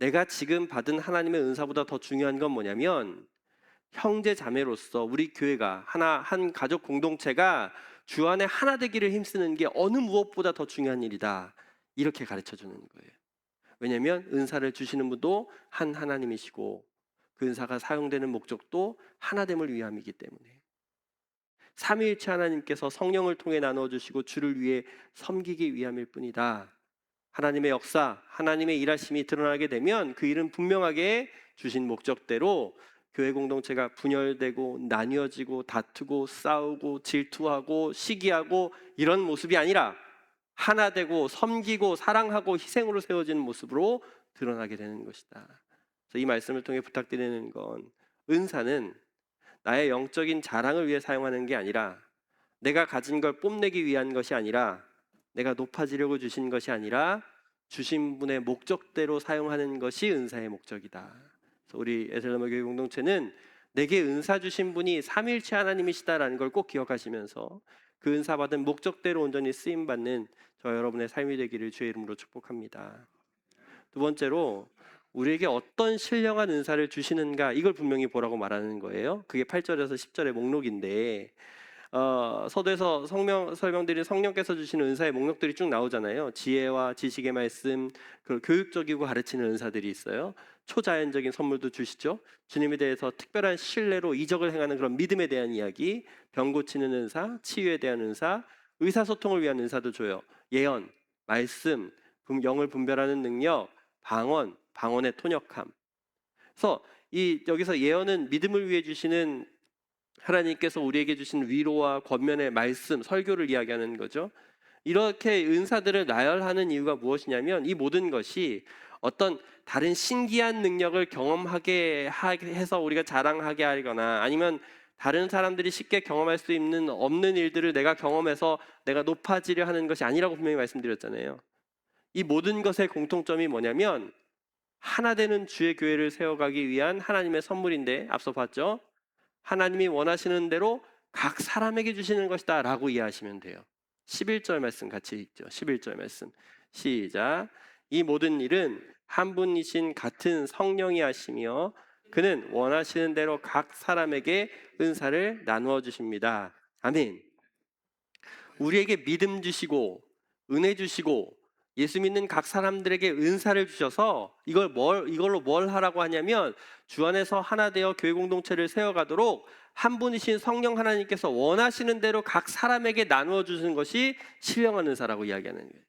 [SPEAKER 2] 내가 지금 받은 하나님의 은사보다 더 중요한 건 뭐냐면, 형제 자매로서 우리 교회가 한 가족 공동체가 주 안에 하나 되기를 힘쓰는 게 어느 무엇보다 더 중요한 일이다, 이렇게 가르쳐 주는 거예요. 왜냐하면 은사를 주시는 분도 한 하나님이시고 그 은사가 사용되는 목적도 하나됨을 위함이기 때문에, 삼위일체 하나님께서 성령을 통해 나누어 주시고 주를 위해 섬기기 위함일 뿐이다. 하나님의 역사, 하나님의 일하심이 드러나게 되면 그 일은 분명하게 주신 목적대로 교회 공동체가 분열되고 나뉘어지고 다투고 싸우고 질투하고 시기하고 이런 모습이 아니라 하나 되고 섬기고 사랑하고 희생으로 세워지는 모습으로 드러나게 되는 것이다. 그래서 이 말씀을 통해 부탁드리는 건, 은사는 나의 영적인 자랑을 위해 사용하는 게 아니라, 내가 가진 걸 뽐내기 위한 것이 아니라, 내가 높아지려고 주신 것이 아니라 주신 분의 목적대로 사용하는 것이 은사의 목적이다. 그래서 우리 에셀러머 교회 공동체는 내게 은사 주신 분이 삼위일체 하나님이시다라는 걸 꼭 기억하시면서 그 은사 받은 목적대로 온전히 쓰임 받는 저 여러분의 삶이 되기를 주의 이름으로 축복합니다. 두 번째로, 우리에게 어떤 신령한 은사를 주시는가, 이걸 분명히 보라고 말하는 거예요. 그게 8절에서 10절의 목록인데, 서두에서 설명드린 성령께서 주시는 은사의 목록들이 쭉 나오잖아요. 지혜와 지식의 말씀, 그 교육적이고 가르치는 은사들이 있어요. 초자연적인 선물도 주시죠. 주님에 대해서 특별한 신뢰로 이적을 행하는 그런 믿음에 대한 이야기, 병 고치는 은사, 치유에 대한 은사, 의사소통을 위한 은사도 줘요. 예언, 말씀, 영을 분별하는 능력, 방언의 통역함. 그래서 여기서 예언은 믿음을 위해 주시는 하나님께서 우리에게 주신 위로와 권면의 말씀, 설교를 이야기하는 거죠. 이렇게 은사들을 나열하는 이유가 무엇이냐면, 이 모든 것이 어떤 다른 신기한 능력을 경험하게 해서 우리가 자랑하게 하거나, 아니면 다른 사람들이 쉽게 경험할 수 없는 일들을 내가 경험해서 내가 높아지려 하는 것이 아니라고 분명히 말씀드렸잖아요. 이 모든 것의 공통점이 뭐냐면, 하나 되는 주의 교회를 세워가기 위한 하나님의 선물인데, 앞서 봤죠? 하나님이 원하시는 대로 각 사람에게 주시는 것이다 라고 이해하시면 돼요. 11절 말씀 같이 읽죠. 11절 말씀 시작. 이 모든 일은 한 분이신 같은 성령이 하시며 그는 원하시는 대로 각 사람에게 은사를 나누어 주십니다. 아멘. 우리에게 믿음 주시고 은혜 주시고 예수 믿는 각 사람들에게 은사를 주셔서 이걸로 뭘 하라고 하냐면, 주 안에서 하나 되어 교회 공동체를 세워가도록 한 분이신 성령 하나님께서 원하시는 대로 각 사람에게 나누어 주시는 것이 신령한 은사라고 이야기하는 거예요.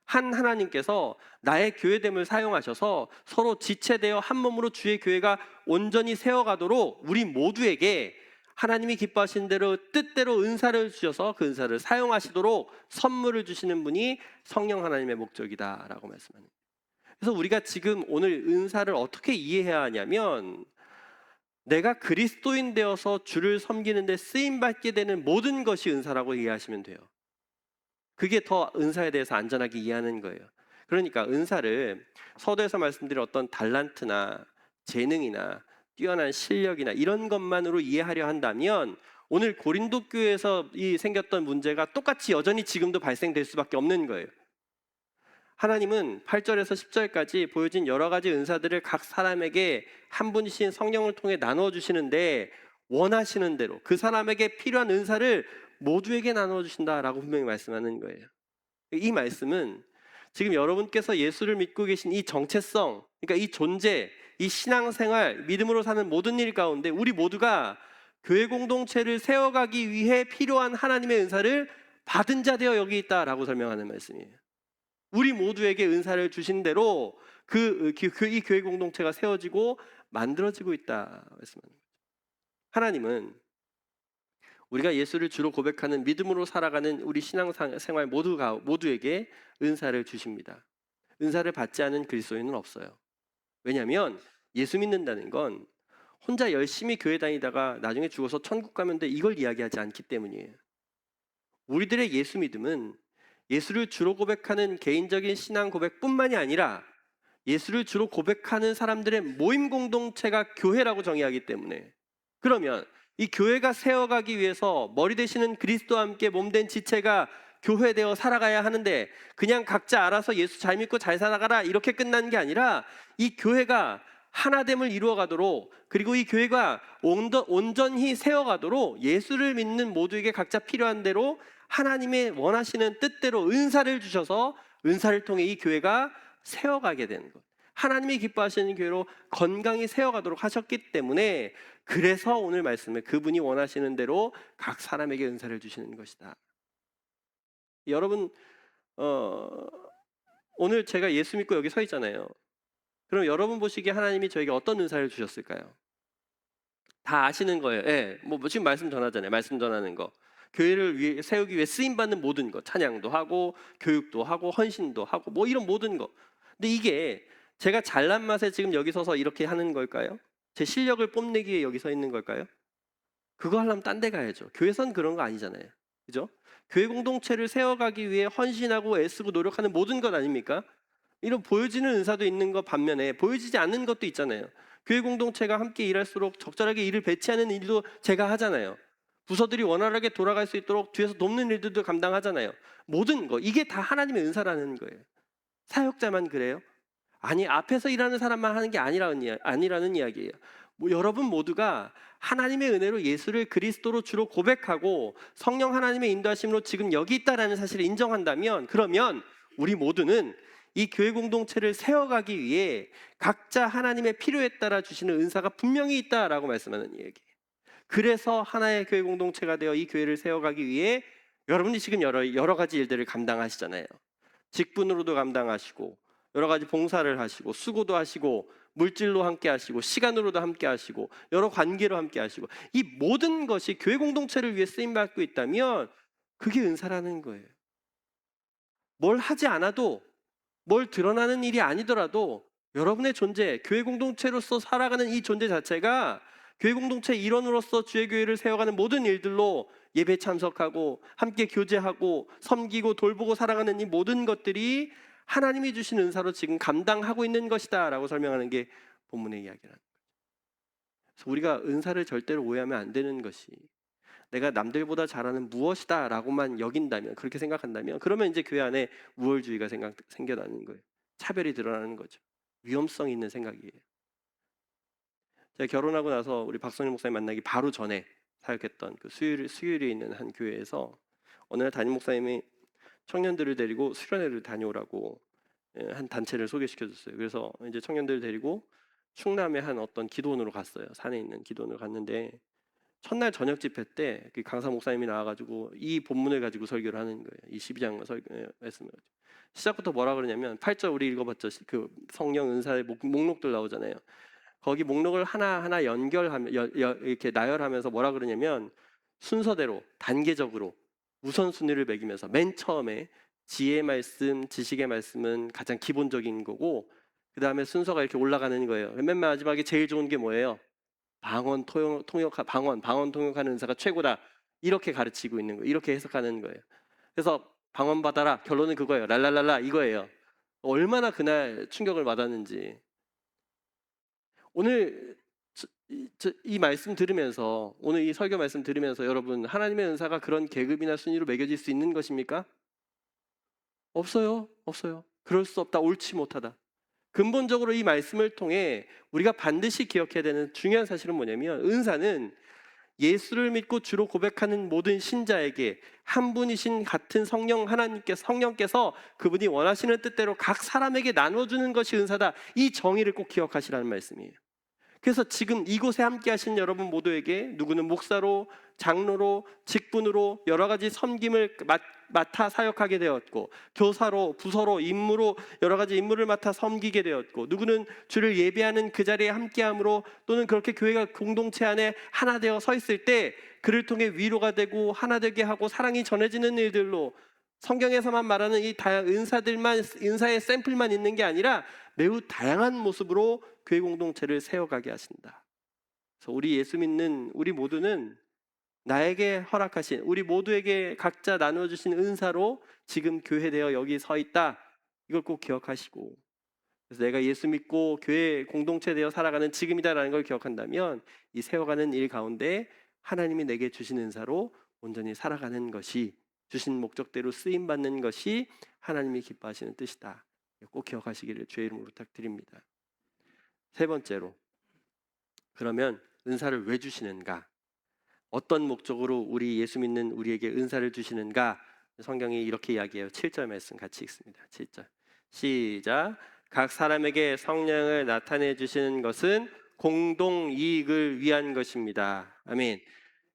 [SPEAKER 2] 한 하나님께서 나의 교회됨을 사용하셔서 서로 지체되어 한 몸으로 주의 교회가 온전히 세워가도록 우리 모두에게 하나님이 기뻐하신 대로 뜻대로 은사를 주셔서 그 은사를 사용하시도록 선물을 주시는 분이 성령 하나님의 목적이다라고 말씀합니다. 그래서 우리가 지금 오늘 은사를 어떻게 이해해야 하냐면, 내가 그리스도인 되어서 주를 섬기는 데 쓰임받게 되는 모든 것이 은사라고 이해하시면 돼요. 그게 더 은사에 대해서 안전하게 이해하는 거예요. 그러니까 은사를 서두에서 말씀드린 어떤 달란트나 재능이나 뛰어난 실력이나 이런 것만으로 이해하려 한다면, 오늘 고린도 교회에서 생겼던 문제가 똑같이 여전히 지금도 발생될 수밖에 없는 거예요. 하나님은 8절에서 10절까지 보여진 여러 가지 은사들을 각 사람에게 한 분이신 성령을 통해 나누어 주시는데, 원하시는 대로 그 사람에게 필요한 은사를 모두에게 나누어 주신다라고 분명히 말씀하는 거예요. 이 말씀은 지금 여러분께서 예수를 믿고 계신 이 정체성, 그러니까 이 존재, 이 신앙생활, 믿음으로 사는 모든 일 가운데 우리 모두가 교회 공동체를 세워가기 위해 필요한 하나님의 은사를 받은 자 되어 여기 있다라고 설명하는 말씀이에요. 우리 모두에게 은사를 주신 대로 이 교회 공동체가 세워지고 만들어지고 있다 말씀하는 거죠. 하나님은 우리가 예수를 주로 고백하는 믿음으로 살아가는 우리 신앙생활 모두에게 은사를 주십니다. 은사를 받지 않은 그리스도인은 없어요. 왜냐하면 예수 믿는다는 건 혼자 열심히 교회 다니다가 나중에 죽어서 천국 가면 돼 이걸 이야기하지 않기 때문이에요. 우리들의 예수 믿음은 예수를 주로 고백하는 개인적인 신앙 고백뿐만이 아니라 예수를 주로 고백하는 사람들의 모임 공동체가 교회라고 정의하기 때문에, 그러면 이 교회가 세워가기 위해서 머리 되시는 그리스도와 함께 몸된 지체가 교회되어 살아가야 하는데 그냥 각자 알아서 예수 잘 믿고 잘 살아가라 이렇게 끝나는 게 아니라 이 교회가 하나됨을 이루어가도록, 그리고 이 교회가 온전히 세워가도록 예수를 믿는 모두에게 각자 필요한 대로 하나님의 원하시는 뜻대로 은사를 주셔서 은사를 통해 이 교회가 세워가게 되는 것, 하나님이 기뻐하시는 교회로 건강히 세워가도록 하셨기 때문에, 그래서 오늘 말씀에 그분이 원하시는 대로 각 사람에게 은사를 주시는 것이다. 여러분, 오늘 제가 예수 믿고 여기 서 있잖아요. 그럼 여러분 보시기에 하나님이 저에게 어떤 은사를 주셨을까요? 다 아시는 거예요. 예, 뭐 지금 말씀 전하잖아요. 말씀 전하는 거, 교회를 세우기 위해 쓰임 받는 모든 것, 찬양도 하고 교육도 하고 헌신도 하고 뭐 이런 모든 거. 근데 이게 제가 잘난 맛에 지금 여기 서서 이렇게 하는 걸까요? 제 실력을 뽐내기 위해 여기 서 있는 걸까요? 그거 하려면 딴 데 가야죠. 교회선 그런 거 아니잖아요. 그죠? 교회 공동체를 세워가기 위해 헌신하고 애쓰고 노력하는 모든 것 아닙니까? 이런 보여지는 은사도 있는 것 반면에 보여지지 않는 것도 있잖아요. 교회 공동체가 함께 일할수록 적절하게 일을 배치하는 일도 제가 하잖아요. 부서들이 원활하게 돌아갈 수 있도록 뒤에서 돕는 일들도 감당하잖아요. 모든 거, 이게 다 하나님의 은사라는 거예요. 사역자만 그래요? 아니, 앞에서 일하는 사람만 하는 게 아니라는 이야기예요. 여러분 모두가 하나님의 은혜로 예수를 그리스도로 주로 고백하고 성령 하나님의 인도하심으로 지금 여기 있다라는 사실을 인정한다면, 그러면 우리 모두는 이 교회 공동체를 세워가기 위해 각자 하나님의 필요에 따라 주시는 은사가 분명히 있다라고 말씀하는 얘기예요. 그래서 하나의 교회 공동체가 되어 이 교회를 세워가기 위해 여러분이 지금 여러 가지 일들을 감당하시잖아요. 직분으로도 감당하시고 여러 가지 봉사를 하시고 수고도 하시고 물질로 함께 하시고 시간으로도 함께 하시고 여러 관계로 함께 하시고, 이 모든 것이 교회 공동체를 위해 쓰임받고 있다면 그게 은사라는 거예요. 뭘 하지 않아도, 뭘 드러나는 일이 아니더라도 여러분의 존재, 교회 공동체로서 살아가는 이 존재 자체가 교회 공동체 일원으로서 주의 교회를 세워가는 모든 일들로 예배 참석하고 함께 교제하고 섬기고 돌보고 살아가는 이 모든 것들이 하나님이 주신 은사로 지금 감당하고 있는 것이다 라고 설명하는 게 본문의 이야기라는 거예요. 그래서 우리가 은사를 절대로 오해하면 안 되는 것이, 내가 남들보다 잘하는 무엇이다 라고만 여긴다면, 그렇게 생각한다면, 그러면 이제 교회 안에 우월주의가 생겨나는 거예요. 차별이 드러나는 거죠. 위험성 있는 생각이에요. 제가 결혼하고 나서 우리 박성일 목사님 만나기 바로 전에 사역했던 그 수유리에 있는 한 교회에서 어느 날 담임 목사님이 청년들을 데리고 수련회를 다녀오라고 한 단체를 소개시켜줬어요. 그래서 이제 청년들을 데리고 충남의 한 어떤 기도원으로 갔어요. 산에 있는 기도원으로 갔는데, 첫날 저녁 집회 때 그 강사 목사님이 나와가지고 이 본문을 가지고 설교를 하는 거예요. 이 12장 말씀을 시작부터 뭐라 그러냐면, 8절 우리 읽어봤죠. 그 성령 은사의 목록들 나오잖아요. 거기 목록을 하나하나 연결하면 이렇게 나열하면서 뭐라 그러냐면, 순서대로 단계적으로 우선순위를 매기면서 맨 처음에 지혜의 말씀, 지식의 말씀은 가장 기본적인 거고, 그 다음에 순서가 이렇게 올라가는 거예요. 맨 마지막에 제일 좋은 게 뭐예요? 방언 통역하는 은사가 최고다. 이렇게 가르치고 있는 거예요. 이렇게 해석하는 거예요. 그래서 방언 받아라. 결론은 그거예요. 랄랄랄라 이거예요. 얼마나 그날 충격을 받았는지. 오늘 이 말씀 들으면서, 오늘 이 설교 말씀 들으면서 여러분, 하나님의 은사가 그런 계급이나 순위로 매겨질 수 있는 것입니까? 없어요. 그럴 수 없다. 옳지 못하다. 근본적으로 이 말씀을 통해 우리가 반드시 기억해야 되는 중요한 사실은 뭐냐면, 은사는 예수를 믿고 주로 고백하는 모든 신자에게 한 분이신 같은 성령께서 그분이 원하시는 뜻대로 각 사람에게 나눠주는 것이 은사다. 이 정의를 꼭 기억하시라는 말씀이에요. 그래서 지금 이곳에 함께 하신 여러분 모두에게, 누구는 목사로, 장로로, 직분으로 여러 가지 섬김을 맡아 사역하게 되었고, 교사로, 부서로, 임무로 여러 가지 임무를 맡아 섬기게 되었고, 누구는 주를 예배하는 그 자리에 함께함으로, 또는 그렇게 교회가 공동체 안에 하나 되어 서 있을 때 그를 통해 위로가 되고 하나 되게 하고 사랑이 전해지는 일들로, 성경에서만 말하는 이 은사의 샘플만 있는 게 아니라 매우 다양한 모습으로 교회 공동체를 세워가게 하신다. 그래서 우리 예수 믿는 우리 모두는 나에게 허락하신, 우리 모두에게 각자 나누어 주신 은사로 지금 교회되어 여기 서 있다. 이걸 꼭 기억하시고, 그래서 내가 예수 믿고 교회 공동체 되어 살아가는 지금이다라는 걸 기억한다면 이 세워가는 일 가운데 하나님이 내게 주신 은사로 온전히 살아가는 것이, 주신 목적대로 쓰임 받는 것이 하나님이 기뻐하시는 뜻이다. 꼭 기억하시기를 주의 이름으로 부탁드립니다. 세 번째로, 그러면 은사를 왜 주시는가? 어떤 목적으로 우리 예수 믿는 우리에게 은사를 주시는가? 성경이 이렇게 이야기해요. 7절 말씀 같이 읽습니다. 7절 시작. 각 사람에게 성령을 나타내 주시는 것은 공동 이익을 위한 것입니다. 아멘.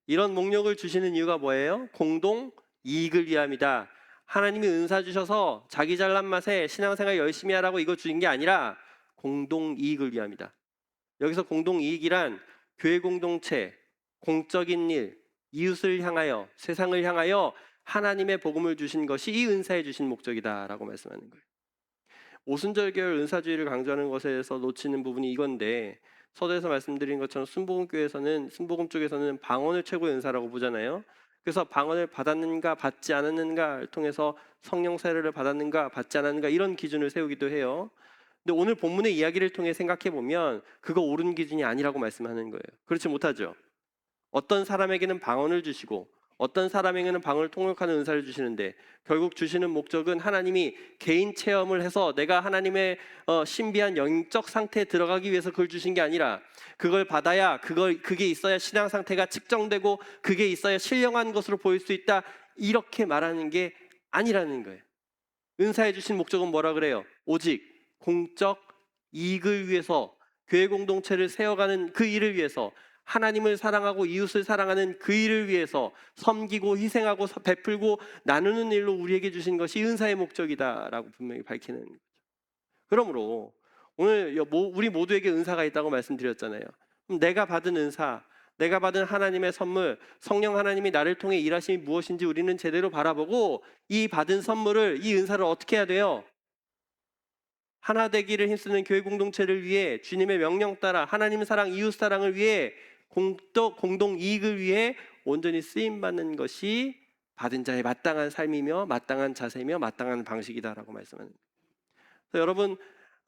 [SPEAKER 2] 이런 목록을 주시는 이유가 뭐예요? 공동 이익을 위함이다. 하나님이 은사 주셔서 자기 잘난 맛에 신앙생활 열심히 하라고 이거 주신 게 아니라 공동 이익을 위함이다. 여기서 공동 이익이란 교회 공동체, 공적인 일, 이웃을 향하여, 세상을 향하여 하나님의 복음을 주신 것이 이 은사에 주신 목적이다라고 말씀하는 거예요. 오순절계열 은사주의를 강조하는 것에서 놓치는 부분이 이건데, 서두에서 말씀드린 것처럼 순복음 쪽에서는 방언을 최고의 은사라고 보잖아요. 그래서 방언을 받았는가 받지 않았는가를 통해서 성령 세례를 받았는가 받지 않았는가 이런 기준을 세우기도 해요. 근데 오늘 본문의 이야기를 통해 생각해 보면 그거 옳은 기준이 아니라고 말씀하는 거예요. 그렇지 못하죠. 어떤 사람에게는 방언을 주시고 어떤 사람에게는 방언을 통역하는 은사를 주시는데, 결국 주시는 목적은 하나님이 개인 체험을 해서 내가 하나님의 신비한 영적 상태에 들어가기 위해서 그걸 주신 게 아니라, 그걸 받아야 그게 있어야 신앙 상태가 측정되고 그게 있어야 신령한 것으로 보일 수 있다, 이렇게 말하는 게 아니라는 거예요. 은사해 주신 목적은 뭐라 그래요? 오직 공적 이익을 위해서, 교회 공동체를 세워가는 그 일을 위해서, 하나님을 사랑하고 이웃을 사랑하는 그 일을 위해서 섬기고 희생하고 베풀고 나누는 일로 우리에게 주신 것이 은사의 목적이다라고 분명히 밝히는 거죠. 그러므로 오늘 우리 모두에게 은사가 있다고 말씀드렸잖아요. 그럼 내가 받은 은사, 내가 받은 하나님의 선물, 성령 하나님이 나를 통해 일하심이 무엇인지 우리는 제대로 바라보고 이 받은 선물을, 이 은사를 어떻게 해야 돼요? 하나 되기를 힘쓰는 교회 공동체를 위해, 주님의 명령 따라 하나님 사랑, 이웃 사랑을 위해, 공동 이익을 위해 온전히 쓰임 받는 것이 받은 자의 마땅한 삶이며 마땅한 자세며 마땅한 방식이다라고 말씀하는 거예요. 그래서 여러분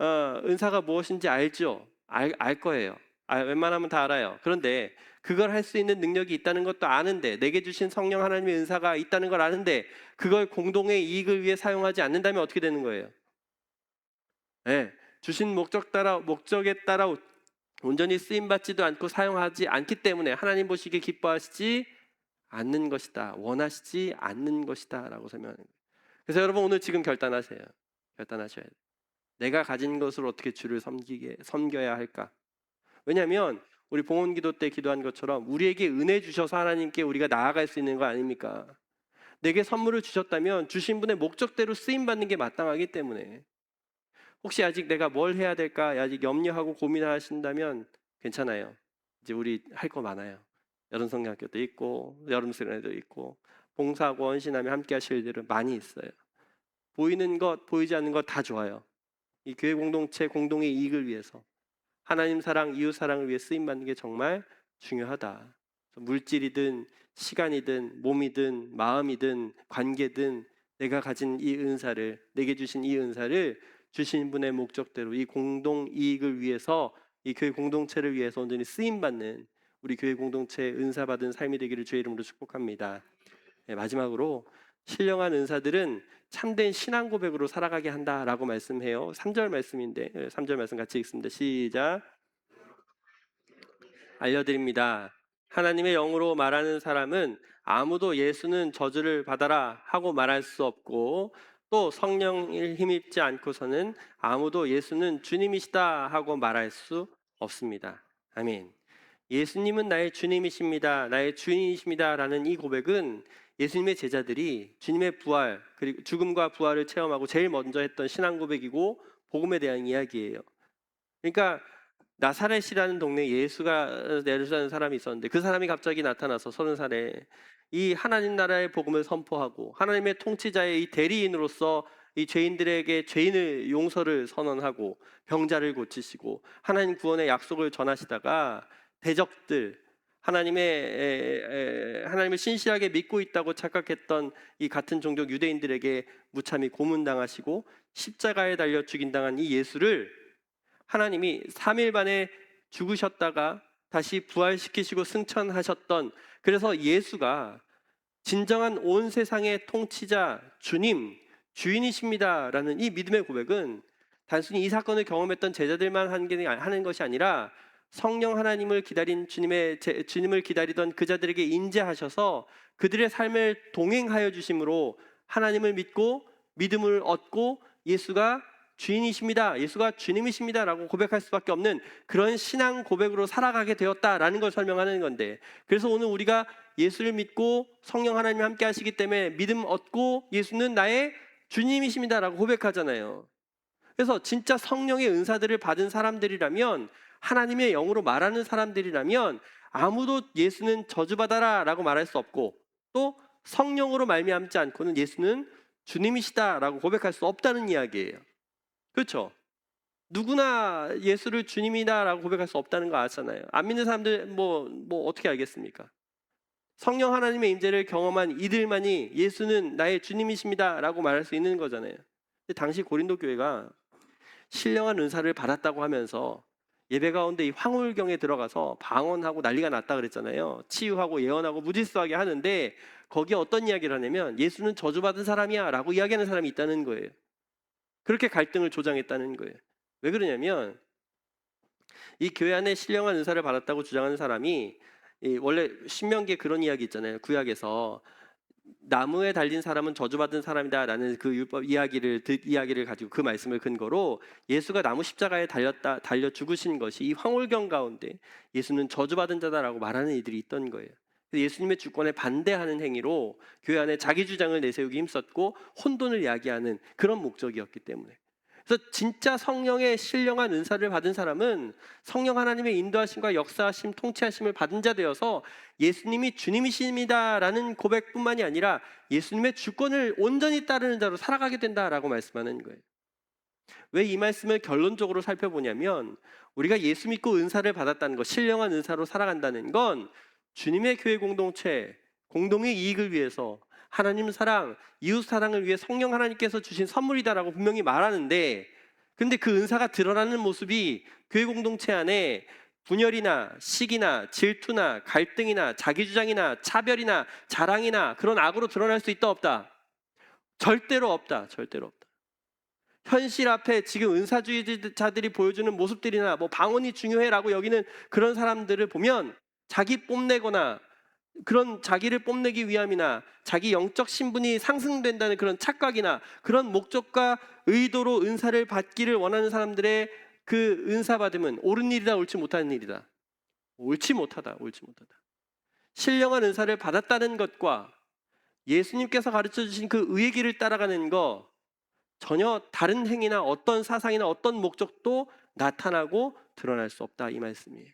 [SPEAKER 2] 은사가 무엇인지 알죠? 알 거예요. 웬만하면 다 알아요. 그런데 그걸 할 수 있는 능력이 있다는 것도 아는데, 내게 주신 성령 하나님의 은사가 있다는 걸 아는데 그걸 공동의 이익을 위해 사용하지 않는다면 어떻게 되는 거예요? 네, 주신 목적에 따라 온전히 쓰임받지도 않고 사용하지 않기 때문에 하나님 보시기에 기뻐하시지 않는 것이다, 원하시지 않는 것이다 라고 설명하는 거예요. 그래서 여러분 오늘 지금 결단하셔야 돼요. 내가 가진 것으로 어떻게 주를 섬겨야 할까? 왜냐하면 우리 봉헌기도 때 기도한 것처럼 우리에게 은혜 주셔서 하나님께 우리가 나아갈 수 있는 거 아닙니까? 내게 선물을 주셨다면 주신 분의 목적대로 쓰임받는 게 마땅하기 때문에, 혹시 아직 내가 뭘 해야 될까 아직 염려하고 고민하신다면 괜찮아요. 이제 우리 할 거 많아요. 여름 성경학교도 있고 여름 수련회도 있고 봉사하고 헌신하며 함께 하실 일들은 많이 있어요. 보이는 것 보이지 않는 것 다 좋아요. 이 교회 공동체 공동의 이익을 위해서, 하나님 사랑, 이웃 사랑을 위해 쓰임받는 게 정말 중요하다. 물질이든 시간이든 몸이든 마음이든 관계든 내가 가진 이 은사를, 내게 주신 이 은사를 주신 분의 목적대로 이 공동 이익을 위해서, 이 교회 공동체를 위해서 온전히 쓰임받는 우리 교회 공동체의 은사받은 삶이 되기를 주의 이름으로 축복합니다. 네, 마지막으로 신령한 은사들은 참된 신앙 고백으로 살아가게 한다라고 말씀해요. 3절 말씀인데 3절 말씀 같이 읽습니다. 시작. 알려드립니다. 하나님의 영으로 말하는 사람은 아무도 예수는 저주를 받아라 하고 말할 수 없고, 또 성령을 힘입지 않고서는 아무도 예수는 주님이시다 하고 말할 수 없습니다. 아멘. 예수님은 나의 주님이십니다, 나의 주인이십니다 라는 이 고백은 예수님의 제자들이 주님의 부활, 그리고 죽음과 부활을 체험하고 제일 먼저 했던 신앙 고백이고 복음에 대한 이야기예요. 그러니까 나사렛이라는 동네에 예수가 내르라는 사람이 있었는데, 그 사람이 갑자기 나타나서 30살에 이 하나님 나라의 복음을 선포하고 하나님의 통치자의 이 대리인으로서 이 죄인들에게 죄인의 용서를 선언하고 병자를 고치시고 하나님 구원의 약속을 전하시다가 대적들, 하나님을 신실하게 믿고 있다고 착각했던 이 같은 종족 유대인들에게 무참히 고문당하시고 십자가에 달려 죽임당한 이 예수를 하나님이 3일 만에 죽으셨다가 다시 부활시키시고 승천하셨던, 그래서 예수가 진정한 온 세상의 통치자, 주님, 주인이십니다라는 이 믿음의 고백은 단순히 이 사건을 경험했던 제자들만 하는 것이 아니라 성령 하나님을 기다린 주님을 기다리던 그 자들에게 인재하셔서 그들의 삶을 동행하여 주심으로 하나님을 믿고 믿음을 얻고 예수가 주인이십니다, 예수가 주님이십니다라고 고백할 수밖에 없는 그런 신앙 고백으로 살아가게 되었다라는 걸 설명하는 건데, 그래서 오늘 우리가 예수를 믿고 성령 하나님이 함께 하시기 때문에 믿음 얻고 예수는 나의 주님이십니다라고 고백하잖아요. 그래서 진짜 성령의 은사들을 받은 사람들이라면, 하나님의 영으로 말하는 사람들이라면 아무도 예수는 저주받아라 라고 말할 수 없고, 또 성령으로 말미암지 않고는 예수는 주님이시다라고 고백할 수 없다는 이야기예요. 그렇죠? 누구나 예수를 주님이다라고 고백할 수 없다는 거 아시잖아요. 안 믿는 사람들 뭐 어떻게 알겠습니까? 성령 하나님의 임재를 경험한 이들만이 예수는 나의 주님이십니다라고 말할 수 있는 거잖아요. 근데 당시 고린도 교회가 신령한 은사를 받았다고 하면서 예배 가운데 이 황홀경에 들어가서 방언하고 난리가 났다 그랬잖아요. 치유하고 예언하고 무질서하게 하는데 거기에 어떤 이야기를 하냐면 예수는 저주받은 사람이야 라고 이야기하는 사람이 있다는 거예요. 그렇게 갈등을 조장했다는 거예요. 왜 그러냐면 이 교회 안에 신령한 은사를 받았다고 주장하는 사람이 원래 신명기에 그런 이야기 있잖아요. 구약에서 나무에 달린 사람은 저주받은 사람이다 라는 그 율법 이야기를 가지고 그 말씀을 근거로 예수가 나무 십자가에 달려 죽으신 것이 이 황홀경 가운데 예수는 저주받은 자다라고 말하는 이들이 있던 거예요. 예수님의 주권에 반대하는 행위로 교회 안에 자기 주장을 내세우기 힘썼고 혼돈을 야기하는 그런 목적이었기 때문에, 그래서 진짜 성령의 신령한 은사를 받은 사람은 성령 하나님의 인도하심과 역사하심, 통치하심을 받은 자 되어서 예수님이 주님이십니다라는 고백뿐만이 아니라 예수님의 주권을 온전히 따르는 자로 살아가게 된다라고 말씀하는 거예요. 왜 이 말씀을 결론적으로 살펴보냐면, 우리가 예수 믿고 은사를 받았다는 것, 신령한 은사로 살아간다는 건 주님의 교회 공동체, 공동의 이익을 위해서 하나님 사랑, 이웃 사랑을 위해 성령 하나님께서 주신 선물이다라고 분명히 말하는데, 근데 그 은사가 드러나는 모습이 교회 공동체 안에 분열이나 시기나 질투나 갈등이나 자기주장이나 차별이나 자랑이나 그런 악으로 드러날 수 있다 없다? 절대로 없다. 절대로 없다. 현실 앞에 지금 은사주의자들이 보여주는 모습들이나 방언이 중요해라고 여기는 그런 사람들을 보면 자기 뽐내거나 그런 자기를 뽐내기 위함이나 자기 영적 신분이 상승된다는 그런 착각이나 그런 목적과 의도로 은사를 받기를 원하는 사람들의 그 은사 받음은 옳은 일이다, 옳지 못한 일이다? 옳지 못하다. 신령한 은사를 받았다는 것과 예수님께서 가르쳐 주신 그 의의 길을 따라가는 거 전혀 다른 행위나 어떤 사상이나 어떤 목적도 나타나고 드러날 수 없다, 이 말씀이에요.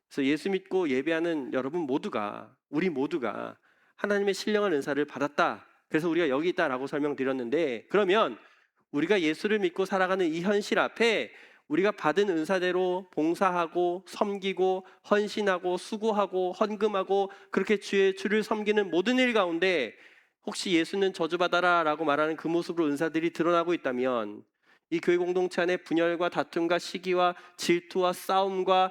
[SPEAKER 2] 그래서 예수 믿고 예배하는 여러분 모두가, 우리 모두가 하나님의 신령한 은사를 받았다, 그래서 우리가 여기 있다라고 설명드렸는데, 그러면 우리가 예수를 믿고 살아가는 이 현실 앞에 우리가 받은 은사대로 봉사하고 섬기고 헌신하고 수고하고 헌금하고 그렇게 주를 섬기는 모든 일 가운데 혹시 예수는 저주받아라 라고 말하는 그 모습으로 은사들이 드러나고 있다면, 이 교회 공동체 안에 분열과 다툼과 시기와 질투와 싸움과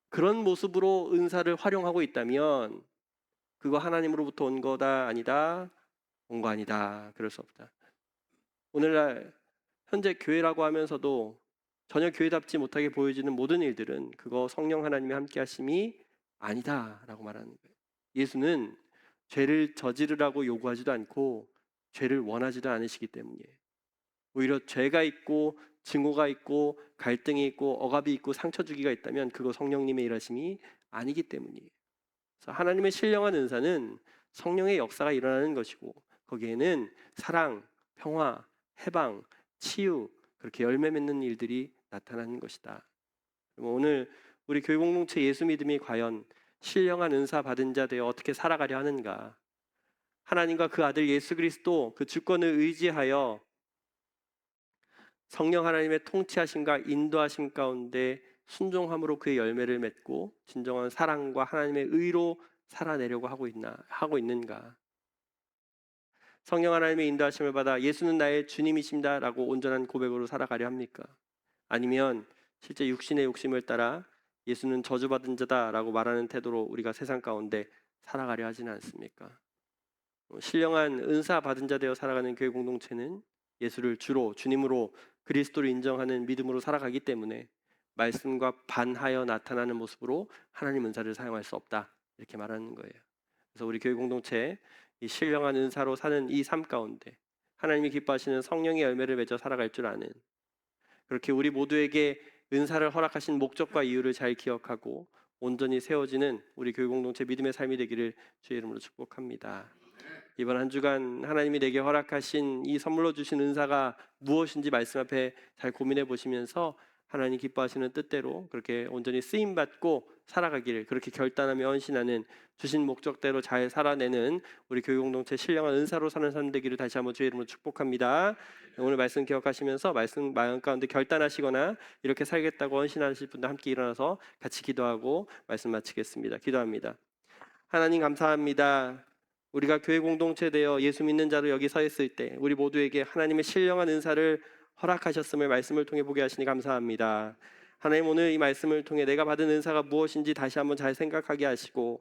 [SPEAKER 2] 그런 모습으로 은사를 활용하고 있다면 그거 하나님으로부터 온 거다, 아니다, 온 거 아니다, 그럴 수 없다. 오늘날 현재 교회라고 하면서도 전혀 교회답지 못하게 보여지는 모든 일들은 그거 성령 하나님의 함께 하심이 아니다 라고 말하는 거예요. 예수는 죄를 저지르라고 요구하지도 않고 죄를 원하지도 않으시기 때문이에요. 오히려 죄가 있고 증오가 있고 갈등이 있고 억압이 있고 상처 주기가 있다면 그거 성령님의 일하심이 아니기 때문이에요. 그래서 하나님의 신령한 은사는 성령의 역사가 일어나는 것이고 거기에는 사랑, 평화, 해방, 치유, 그렇게 열매 맺는 일들이 나타나는 것이다. 오늘 우리 교회 공동체 예수 믿음이 과연 신령한 은사 받은 자 되어 어떻게 살아가려 하는가? 하나님과 그 아들 예수 그리스도 그 주권을 의지하여 성령 하나님의 통치하심과 인도하심 가운데 순종함으로 그의 열매를 맺고 진정한 사랑과 하나님의 의로 살아내려고 하고 있는가? 성령 하나님의 인도하심을 받아 예수는 나의 주님이십니다라고 온전한 고백으로 살아가려 합니까? 아니면 실제 육신의 욕심을 따라 예수는 저주받은 자다라고 말하는 태도로 우리가 세상 가운데 살아가려 하지는 않습니까? 신령한 은사 받은 자 되어 살아가는 교회 공동체는 예수를 주로 주님으로 그리스도를 인정하는 믿음으로 살아가기 때문에 말씀과 반하여 나타나는 모습으로 하나님 은사를 사용할 수 없다, 이렇게 말하는 거예요. 그래서 우리 교회 공동체 이 신령한 은사로 사는 이 삶 가운데 하나님이 기뻐하시는 성령의 열매를 맺어 살아갈 줄 아는, 그렇게 우리 모두에게 은사를 허락하신 목적과 이유를 잘 기억하고 온전히 세워지는 우리 교회 공동체 믿음의 삶이 되기를 주의 이름으로 축복합니다. 이번 한 주간 하나님이 내게 허락하신 이 선물로 주신 은사가 무엇인지 말씀 앞에 잘 고민해 보시면서 하나님 기뻐하시는 뜻대로 그렇게 온전히 쓰임 받고 살아가기를, 그렇게 결단하며 헌신하는, 주신 목적대로 잘 살아내는 우리 교회 공동체 신령한 은사로 사는 삶 되기를 다시 한번 주의 이름으로 축복합니다. 오늘 말씀 기억하시면서 말씀 마음 가운데 결단하시거나 이렇게 살겠다고 헌신하실 분들 함께 일어나서 같이 기도하고 말씀 마치겠습니다. 기도합니다. 하나님 감사합니다. 우리가 교회 공동체 되어 예수 믿는 자로 여기 서 있을 때 우리 모두에게 하나님의 신령한 은사를 허락하셨음을 말씀을 통해 보게 하시니 감사합니다. 하나님, 오늘 이 말씀을 통해 내가 받은 은사가 무엇인지 다시 한번 잘 생각하게 하시고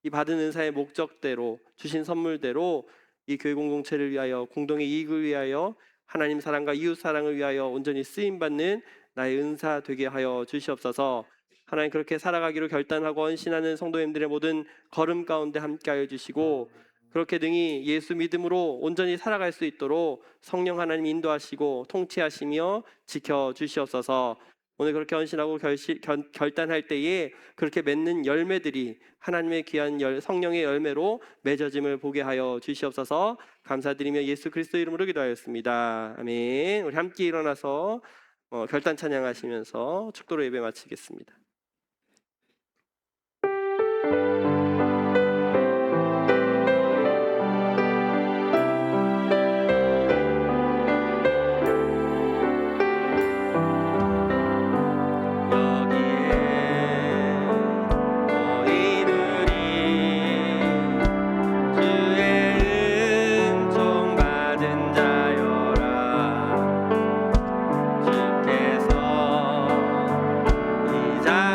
[SPEAKER 2] 이 받은 은사의 목적대로 주신 선물대로 이 교회 공동체를 위하여, 공동의 이익을 위하여, 하나님 사랑과 이웃 사랑을 위하여 온전히 쓰임받는 나의 은사 되게 하여 주시옵소서. 하나님, 그렇게 살아가기로 결단하고 헌신하는 성도님들의 모든 걸음 가운데 함께하여 주시고 그렇게 능히 예수 믿음으로 온전히 살아갈 수 있도록 성령 하나님 인도하시고 통치하시며 지켜주시옵소서. 오늘 그렇게 헌신하고 결단할 때에 그렇게 맺는 열매들이 하나님의 귀한 성령의 열매로 맺어짐을 보게 하여 주시옵소서. 감사드리며 예수 그리스도 이름으로 기도하였습니다. 아멘. 우리 함께 일어나서 결단 찬양하시면서 축도로 예배 마치겠습니다. 자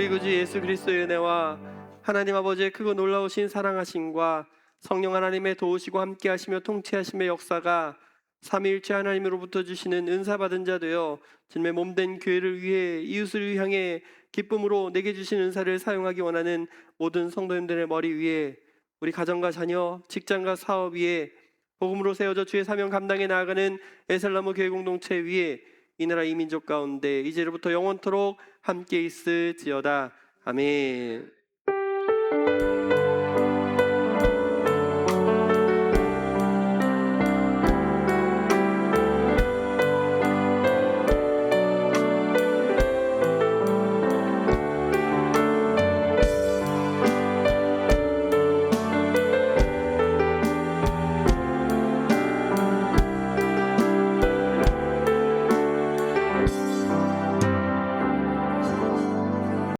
[SPEAKER 2] 우리 구주 예수 그리스도의 은혜와 하나님 아버지의 크고 놀라우신 사랑하심과 성령 하나님의 도우시고 함께하시며 통치하심의 역사가 삼위일체 하나님으로부터 주시는 은사 받은 자 되어 주님의 몸된 교회를 위해 이웃을 향해 기쁨으로 내게 주신 은사를 사용하기 원하는 모든 성도님들의 머리 위에, 우리 가정과 자녀, 직장과 사업 위에, 복음으로 세워져 주의 사명 감당해 나아가는 에살나무 교회 공동체 위에, 이 나라 이 민족 가운데 이제로부터 영원토록 함께 있을지어다. 아멘.